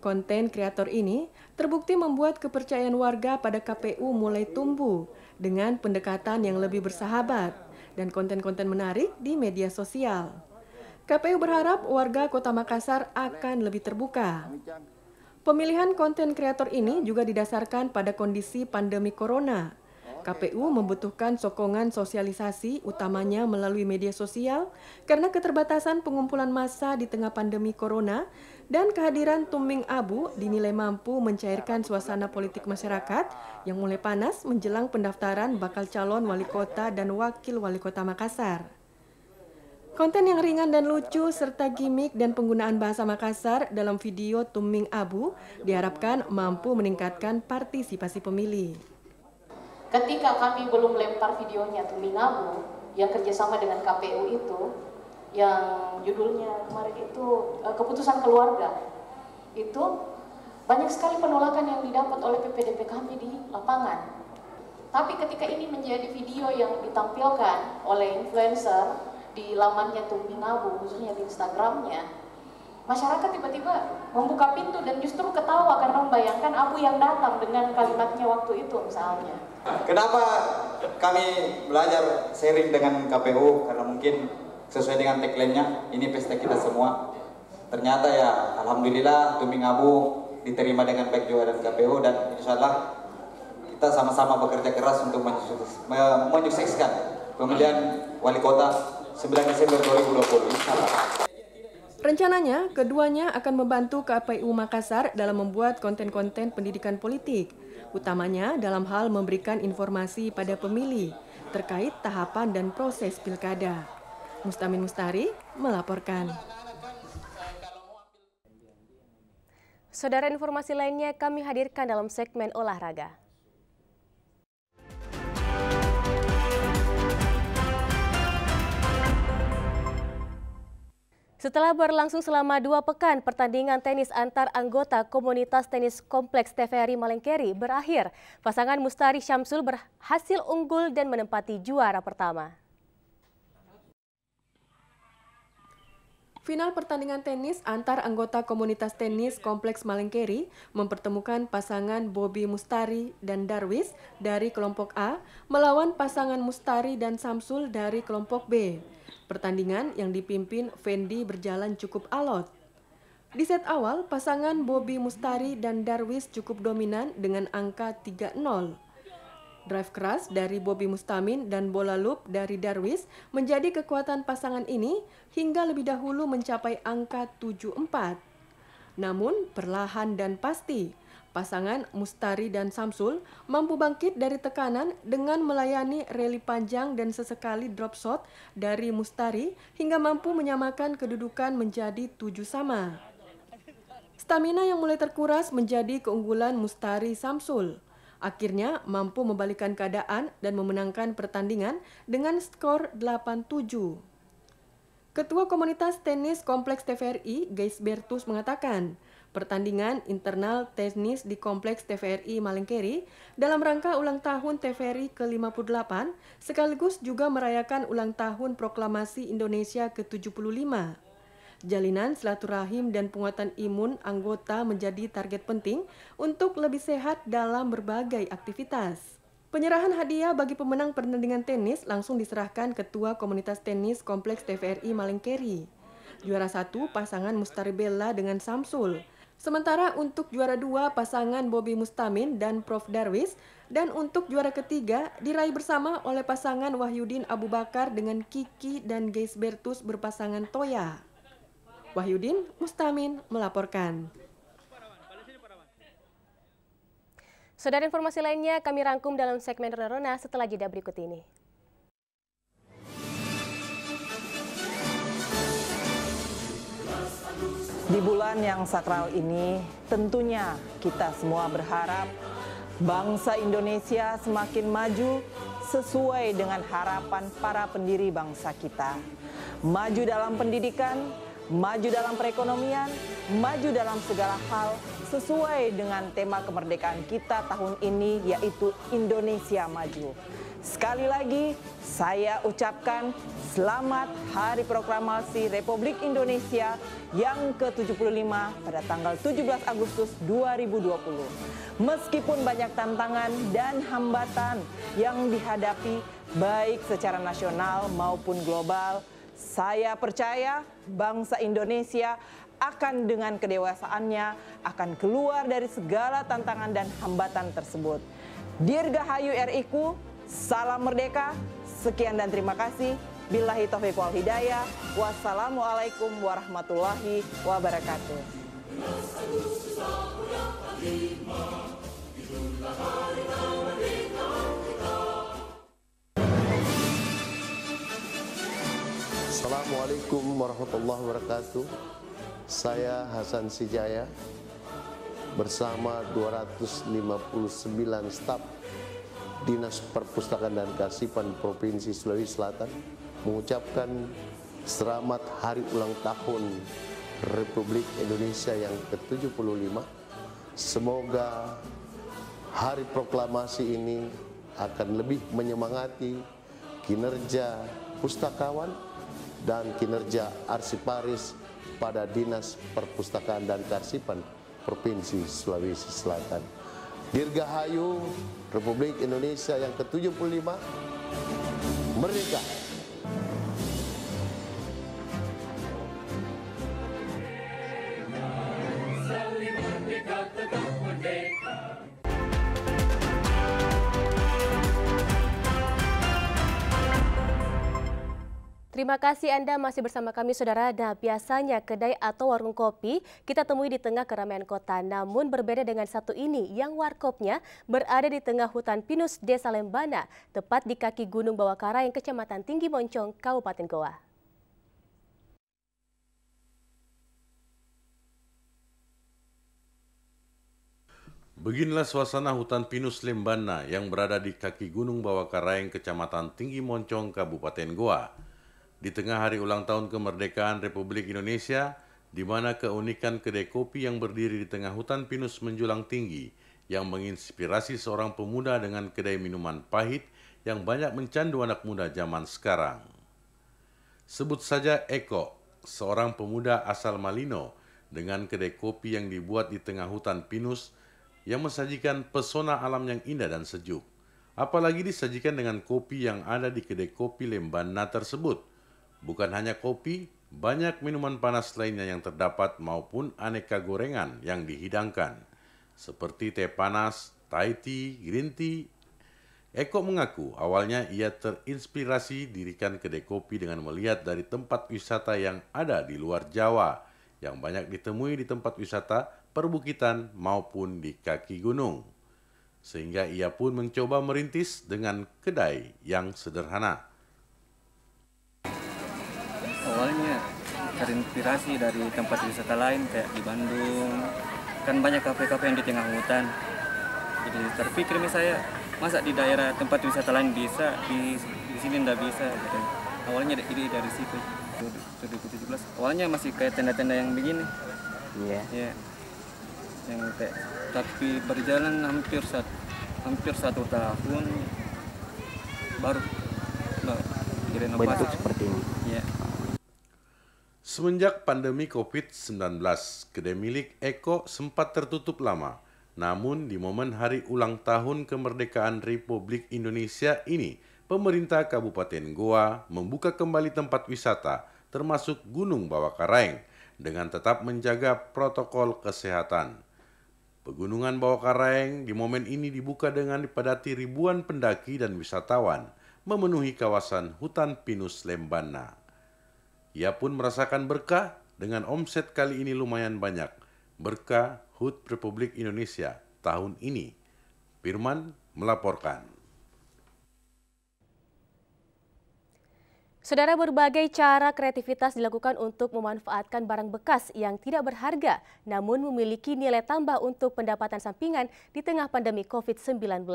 Konten kreator ini terbukti membuat kepercayaan warga pada KPU mulai tumbuh dengan pendekatan yang lebih bersahabat dan konten-konten menarik di media sosial. KPU berharap warga Kota Makassar akan lebih terbuka. Pemilihan konten kreator ini juga didasarkan pada kondisi pandemi corona. KPU membutuhkan sokongan sosialisasi utamanya melalui media sosial karena keterbatasan pengumpulan massa di tengah pandemi corona dan kehadiran Tuming Abu dinilai mampu mencairkan suasana politik masyarakat yang mulai panas menjelang pendaftaran bakal calon wali kota dan wakil wali kota Makassar. Konten yang ringan dan lucu serta gimmick dan penggunaan bahasa Makassar dalam video Tuming Abu diharapkan mampu meningkatkan partisipasi pemilih. Ketika kami belum lempar videonya Tuming Abu yang kerjasama dengan KPU itu, yang judulnya kemarin itu keputusan keluarga, itu banyak sekali penolakan yang didapat oleh PPDP kami di lapangan. Tapi ketika ini menjadi video yang ditampilkan oleh influencer di lamannya Tuming Abu, khususnya di Instagramnya, masyarakat tiba-tiba membuka pintu dan justru ketawa karena membayangkan Abu yang datang dengan kalimatnya waktu itu misalnya. Kenapa kami belajar sharing dengan KPU? Karena mungkin sesuai dengan tagline-nya, ini pesta kita semua. Ternyata ya, alhamdulillah Tuming Abu diterima dengan baik juga dan KPU, dan insya Allah kita sama-sama bekerja keras untuk menyukseskan pemilihan wali kota 9 Desember 2020. Rencananya, keduanya akan membantu KPU Makassar dalam membuat konten-konten pendidikan politik, utamanya dalam hal memberikan informasi pada pemilih terkait tahapan dan proses pilkada. Mustamin Mustari melaporkan. Saudara, informasi lainnya kami hadirkan dalam segmen olahraga. Setelah berlangsung selama 2 pekan, pertandingan tenis antar anggota komunitas tenis kompleks TVRI Malengkeri berakhir. Pasangan Mustari Syamsul berhasil unggul dan menempati juara pertama. Final pertandingan tenis antar anggota komunitas tenis kompleks Malengkeri mempertemukan pasangan Bobby Mustari dan Darwis dari kelompok A melawan pasangan Mustari dan Samsul dari kelompok B. Pertandingan yang dipimpin Fendi berjalan cukup alot. Di set awal, pasangan Bobby Mustari dan Darwis cukup dominan dengan angka 3-0. Drive keras dari Bobby Mustamin dan bola loop dari Darwis menjadi kekuatan pasangan ini hingga lebih dahulu mencapai angka 7-4. Namun, perlahan dan pasti, pasangan Mustari dan Samsul mampu bangkit dari tekanan dengan melayani rally panjang dan sesekali drop shot dari Mustari hingga mampu menyamakan kedudukan menjadi 7-sama. Stamina yang mulai terkuras menjadi keunggulan Mustari Samsul. Akhirnya mampu membalikkan keadaan dan memenangkan pertandingan dengan skor 8-7. Ketua Komunitas Tenis Kompleks TVRI, Geisbertus mengatakan, pertandingan internal tenis di Kompleks TVRI Malengkeri dalam rangka ulang tahun TVRI ke-58 sekaligus juga merayakan ulang tahun Proklamasi Indonesia ke-75. Jalinan silaturahim dan penguatan imun anggota menjadi target penting untuk lebih sehat dalam berbagai aktivitas. Penyerahan hadiah bagi pemenang pertandingan tenis langsung diserahkan Ketua Komunitas Tenis Kompleks TVRI Malengkeri. Juara 1 pasangan Mustari Bella dengan Samsul. Sementara untuk juara 2 pasangan Bobby Mustamin dan Prof Darwis, dan untuk juara ketiga diraih bersama oleh pasangan Wahyudin Abu Bakar dengan Kiki dan Geisbertus berpasangan Toya. Wahyudin Mustamin melaporkan. Saudara, informasi lainnya kami rangkum dalam segmen Rona setelah jeda berikut ini. Di bulan yang sakral ini, tentunya kita semua berharap bangsa Indonesia semakin maju sesuai dengan harapan para pendiri bangsa kita. Maju dalam pendidikan, maju dalam perekonomian, maju dalam segala hal sesuai dengan tema kemerdekaan kita tahun ini, yaitu Indonesia Maju. Sekali lagi, saya ucapkan selamat Hari Proklamasi Republik Indonesia yang ke-75 pada tanggal 17 Agustus 2020. Meskipun banyak tantangan dan hambatan yang dihadapi baik secara nasional maupun global, saya percaya bangsa Indonesia akan dengan kedewasaannya akan keluar dari segala tantangan dan hambatan tersebut. Dirgahayu RI-ku, salam merdeka, sekian dan terima kasih. Billahi taufiq wal hidayah. Wassalamualaikum warahmatullahi wabarakatuh. Assalamualaikum warahmatullahi wabarakatuh. Saya Hasan Sijaya bersama 259 staf Dinas Perpustakaan dan Kearsipan Provinsi Sulawesi Selatan mengucapkan selamat Hari Ulang Tahun Republik Indonesia yang ke-75. Semoga Hari Proklamasi ini akan lebih menyemangati kinerja pustakawan dan kinerja arsiparis pada Dinas Perpustakaan dan Kearsipan Provinsi Sulawesi Selatan. Dirgahayu Republik Indonesia yang ke-75, merdeka! Terima kasih Anda masih bersama kami, Saudara. Nah, biasanya kedai atau warung kopi kita temui di tengah keramaian kota. Namun berbeda dengan satu ini yang warkopnya berada di tengah hutan pinus Desa Lembana, tepat di kaki Gunung Bawakaraeng, Kecamatan Tinggi Moncong, Kabupaten Goa. Beginilah suasana hutan pinus Lembana yang berada di kaki Gunung Bawakaraeng, Kecamatan Tinggi Moncong, Kabupaten Goa. Di tengah hari ulang tahun kemerdekaan Republik Indonesia, di mana keunikan kedai kopi yang berdiri di tengah hutan pinus menjulang tinggi, yang menginspirasi seorang pemuda dengan kedai minuman pahit yang banyak mencandu anak muda zaman sekarang. Sebut saja Eko, seorang pemuda asal Malino, dengan kedai kopi yang dibuat di tengah hutan pinus, yang mensajikan pesona alam yang indah dan sejuk. Apalagi disajikan dengan kopi yang ada di kedai kopi Lembana tersebut. Bukan hanya kopi, banyak minuman panas lainnya yang terdapat maupun aneka gorengan yang dihidangkan. Seperti teh panas, Thai tea, green tea. Eko mengaku awalnya ia terinspirasi dirikan kedai kopi dengan melihat dari tempat wisata yang ada di luar Jawa, yang banyak ditemui di tempat wisata perbukitan maupun di kaki gunung. Sehingga ia pun mencoba merintis dengan kedai yang sederhana. Awalnya terinspirasi dari tempat wisata lain kayak di Bandung, kan banyak kafe-kafe yang di tengah hutan. Jadi terpikir saya, masa di daerah tempat wisata lain bisa, di sini nggak bisa. Gitu. Awalnya ide dari situ. 2017 awalnya masih kayak tenda-tenda yang begini. Iya. Yeah. Yang kayak, tapi berjalan hampir satu tahun baru bentuk seperti ini. Yeah. Semenjak pandemi COVID-19, kedai milik Eko sempat tertutup lama. Namun di momen hari ulang tahun kemerdekaan Republik Indonesia ini, pemerintah Kabupaten Goa membuka kembali tempat wisata, termasuk Gunung Bawakaraeng, dengan tetap menjaga protokol kesehatan. Pegunungan Bawakaraeng di momen ini dibuka dengan dipadati ribuan pendaki dan wisatawan, memenuhi kawasan hutan pinus Lembana. Ia pun merasakan berkah dengan omset kali ini lumayan banyak. Berkah HUT Republik Indonesia tahun ini. Firman melaporkan. Saudara, berbagai cara kreativitas dilakukan untuk memanfaatkan barang bekas yang tidak berharga namun memiliki nilai tambah untuk pendapatan sampingan di tengah pandemi COVID-19.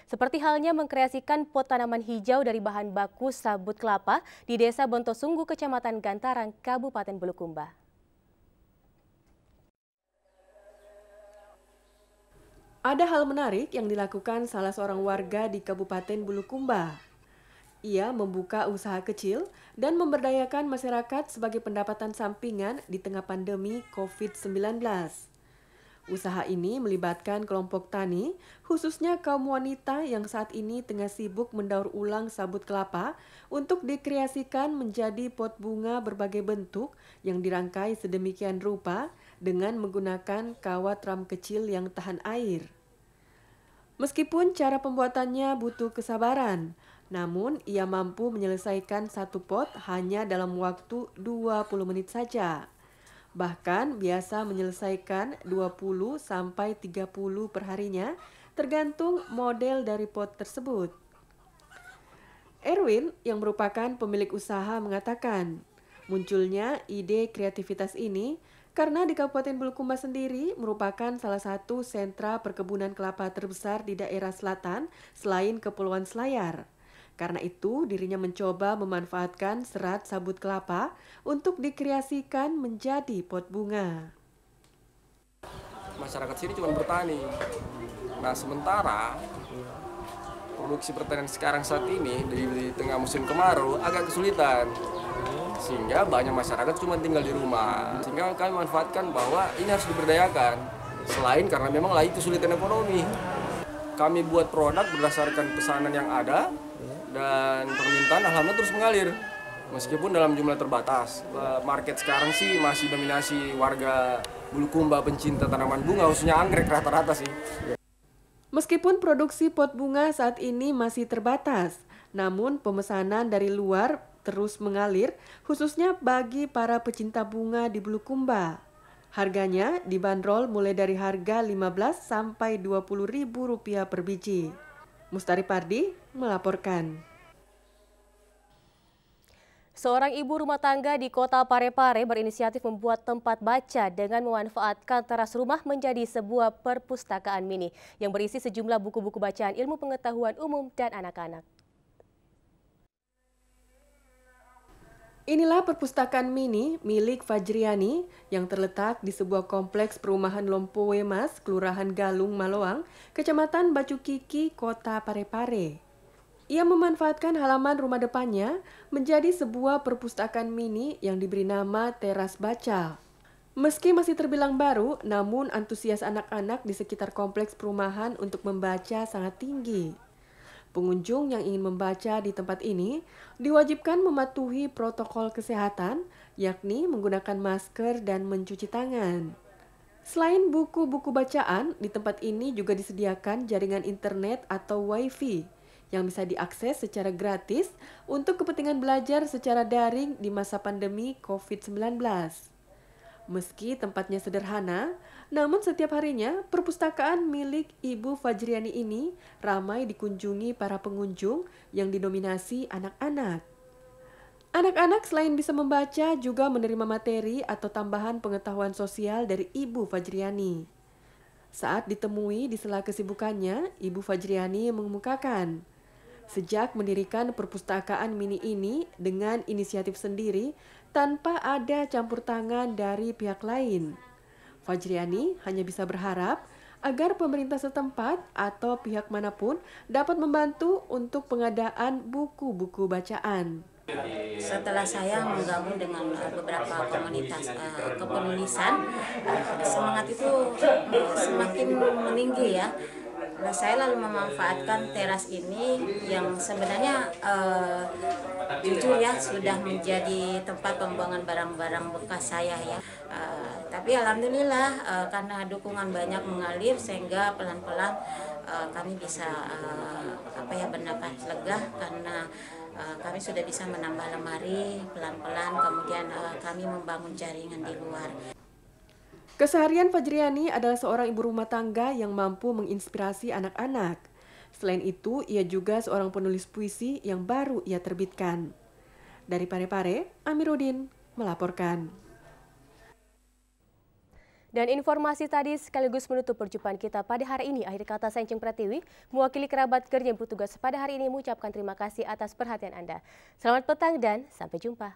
Seperti halnya mengkreasikan pot tanaman hijau dari bahan baku sabut kelapa di Desa Bontosunggu, Kecamatan Gantaran, Kabupaten Bulukumba. Ada hal menarik yang dilakukan salah seorang warga di Kabupaten Bulukumba. Ia membuka usaha kecil dan memberdayakan masyarakat sebagai pendapatan sampingan di tengah pandemi COVID-19. Usaha ini melibatkan kelompok tani, khususnya kaum wanita yang saat ini tengah sibuk mendaur ulang sabut kelapa untuk dikreasikan menjadi pot bunga berbagai bentuk yang dirangkai sedemikian rupa dengan menggunakan kawat ram kecil yang tahan air. Meskipun cara pembuatannya butuh kesabaran, namun ia mampu menyelesaikan satu pot hanya dalam waktu 20 menit saja. Bahkan biasa menyelesaikan 20 sampai 30 perharinya, tergantung model dari pot tersebut. Erwin yang merupakan pemilik usaha mengatakan, munculnya ide kreativitas ini karena di Kabupaten Bulukumba sendiri merupakan salah satu sentra perkebunan kelapa terbesar di daerah selatan selain Kepulauan Selayar. Karena itu, dirinya mencoba memanfaatkan serat sabut kelapa untuk dikreasikan menjadi pot bunga. Masyarakat sini cuma bertani. Nah, sementara produksi pertanian sekarang saat ini di tengah musim kemarau agak kesulitan. Sehingga banyak masyarakat cuma tinggal di rumah. Sehingga kami manfaatkan bahwa ini harus diberdayakan. Selain karena memang lah itu kesulitan ekonomi. Kami buat produk berdasarkan pesanan yang ada. Dan permintaan alhamdulillah terus mengalir meskipun dalam jumlah terbatas. Market sekarang sih masih dominasi warga Bulukumba pencinta tanaman bunga, khususnya anggrek rata-rata sih. Meskipun produksi pot bunga saat ini masih terbatas, namun pemesanan dari luar terus mengalir, khususnya bagi para pecinta bunga di Bulukumba. Harganya dibanderol mulai dari harga Rp15 sampai Rp20.000 per biji. Mustari Pardi melaporkan. Seorang ibu rumah tangga di Kota Parepare berinisiatif membuat tempat baca dengan memanfaatkan teras rumah menjadi sebuah perpustakaan mini yang berisi sejumlah buku-buku bacaan ilmu pengetahuan umum dan anak-anak. Inilah perpustakaan mini milik Fajriani yang terletak di sebuah kompleks perumahan Lompowe Mas, Kelurahan Galung, Maloang, Kecamatan Bacukiki, Kota Parepare. Ia memanfaatkan halaman rumah depannya menjadi sebuah perpustakaan mini yang diberi nama Teras Baca. Meski masih terbilang baru, namun antusias anak-anak di sekitar kompleks perumahan untuk membaca sangat tinggi. Pengunjung yang ingin membaca di tempat ini diwajibkan mematuhi protokol kesehatan, yakni menggunakan masker dan mencuci tangan. Selain buku-buku bacaan, di tempat ini juga disediakan jaringan internet atau wifi yang bisa diakses secara gratis untuk kepentingan belajar secara daring di masa pandemi COVID-19. Meski tempatnya sederhana, namun setiap harinya perpustakaan milik Ibu Fajriani ini ramai dikunjungi para pengunjung yang didominasi anak-anak. Anak-anak selain bisa membaca juga menerima materi atau tambahan pengetahuan sosial dari Ibu Fajriani. Saat ditemui di sela kesibukannya, Ibu Fajriani mengemukakan, sejak mendirikan perpustakaan mini ini dengan inisiatif sendiri tanpa ada campur tangan dari pihak lain, Fajriani hanya bisa berharap agar pemerintah setempat atau pihak manapun dapat membantu untuk pengadaan buku-buku bacaan. Setelah saya menggabung dengan beberapa komunitas kepenulisan, semangat itu semakin meninggi ya. Nah, saya lalu memanfaatkan teras ini yang sebenarnya jujur ya sudah menjadi tempat pembuangan barang-barang bekas saya ya. Tapi alhamdulillah karena dukungan banyak mengalir sehingga pelan-pelan kami bisa bernapas lega karena kami sudah bisa menambah lemari pelan-pelan, kemudian kami membangun jaringan di luar. Keseharian Fajriani adalah seorang ibu rumah tangga yang mampu menginspirasi anak-anak. Selain itu, ia juga seorang penulis puisi yang baru ia terbitkan. Dari Parepare, Amiruddin melaporkan. Dan informasi tadi sekaligus menutup perjumpaan kita pada hari ini. Akhir kata saya Encing Pratiwi, mewakili kerabat kerja yang bertugas pada hari ini mengucapkan terima kasih atas perhatian Anda. Selamat petang dan sampai jumpa.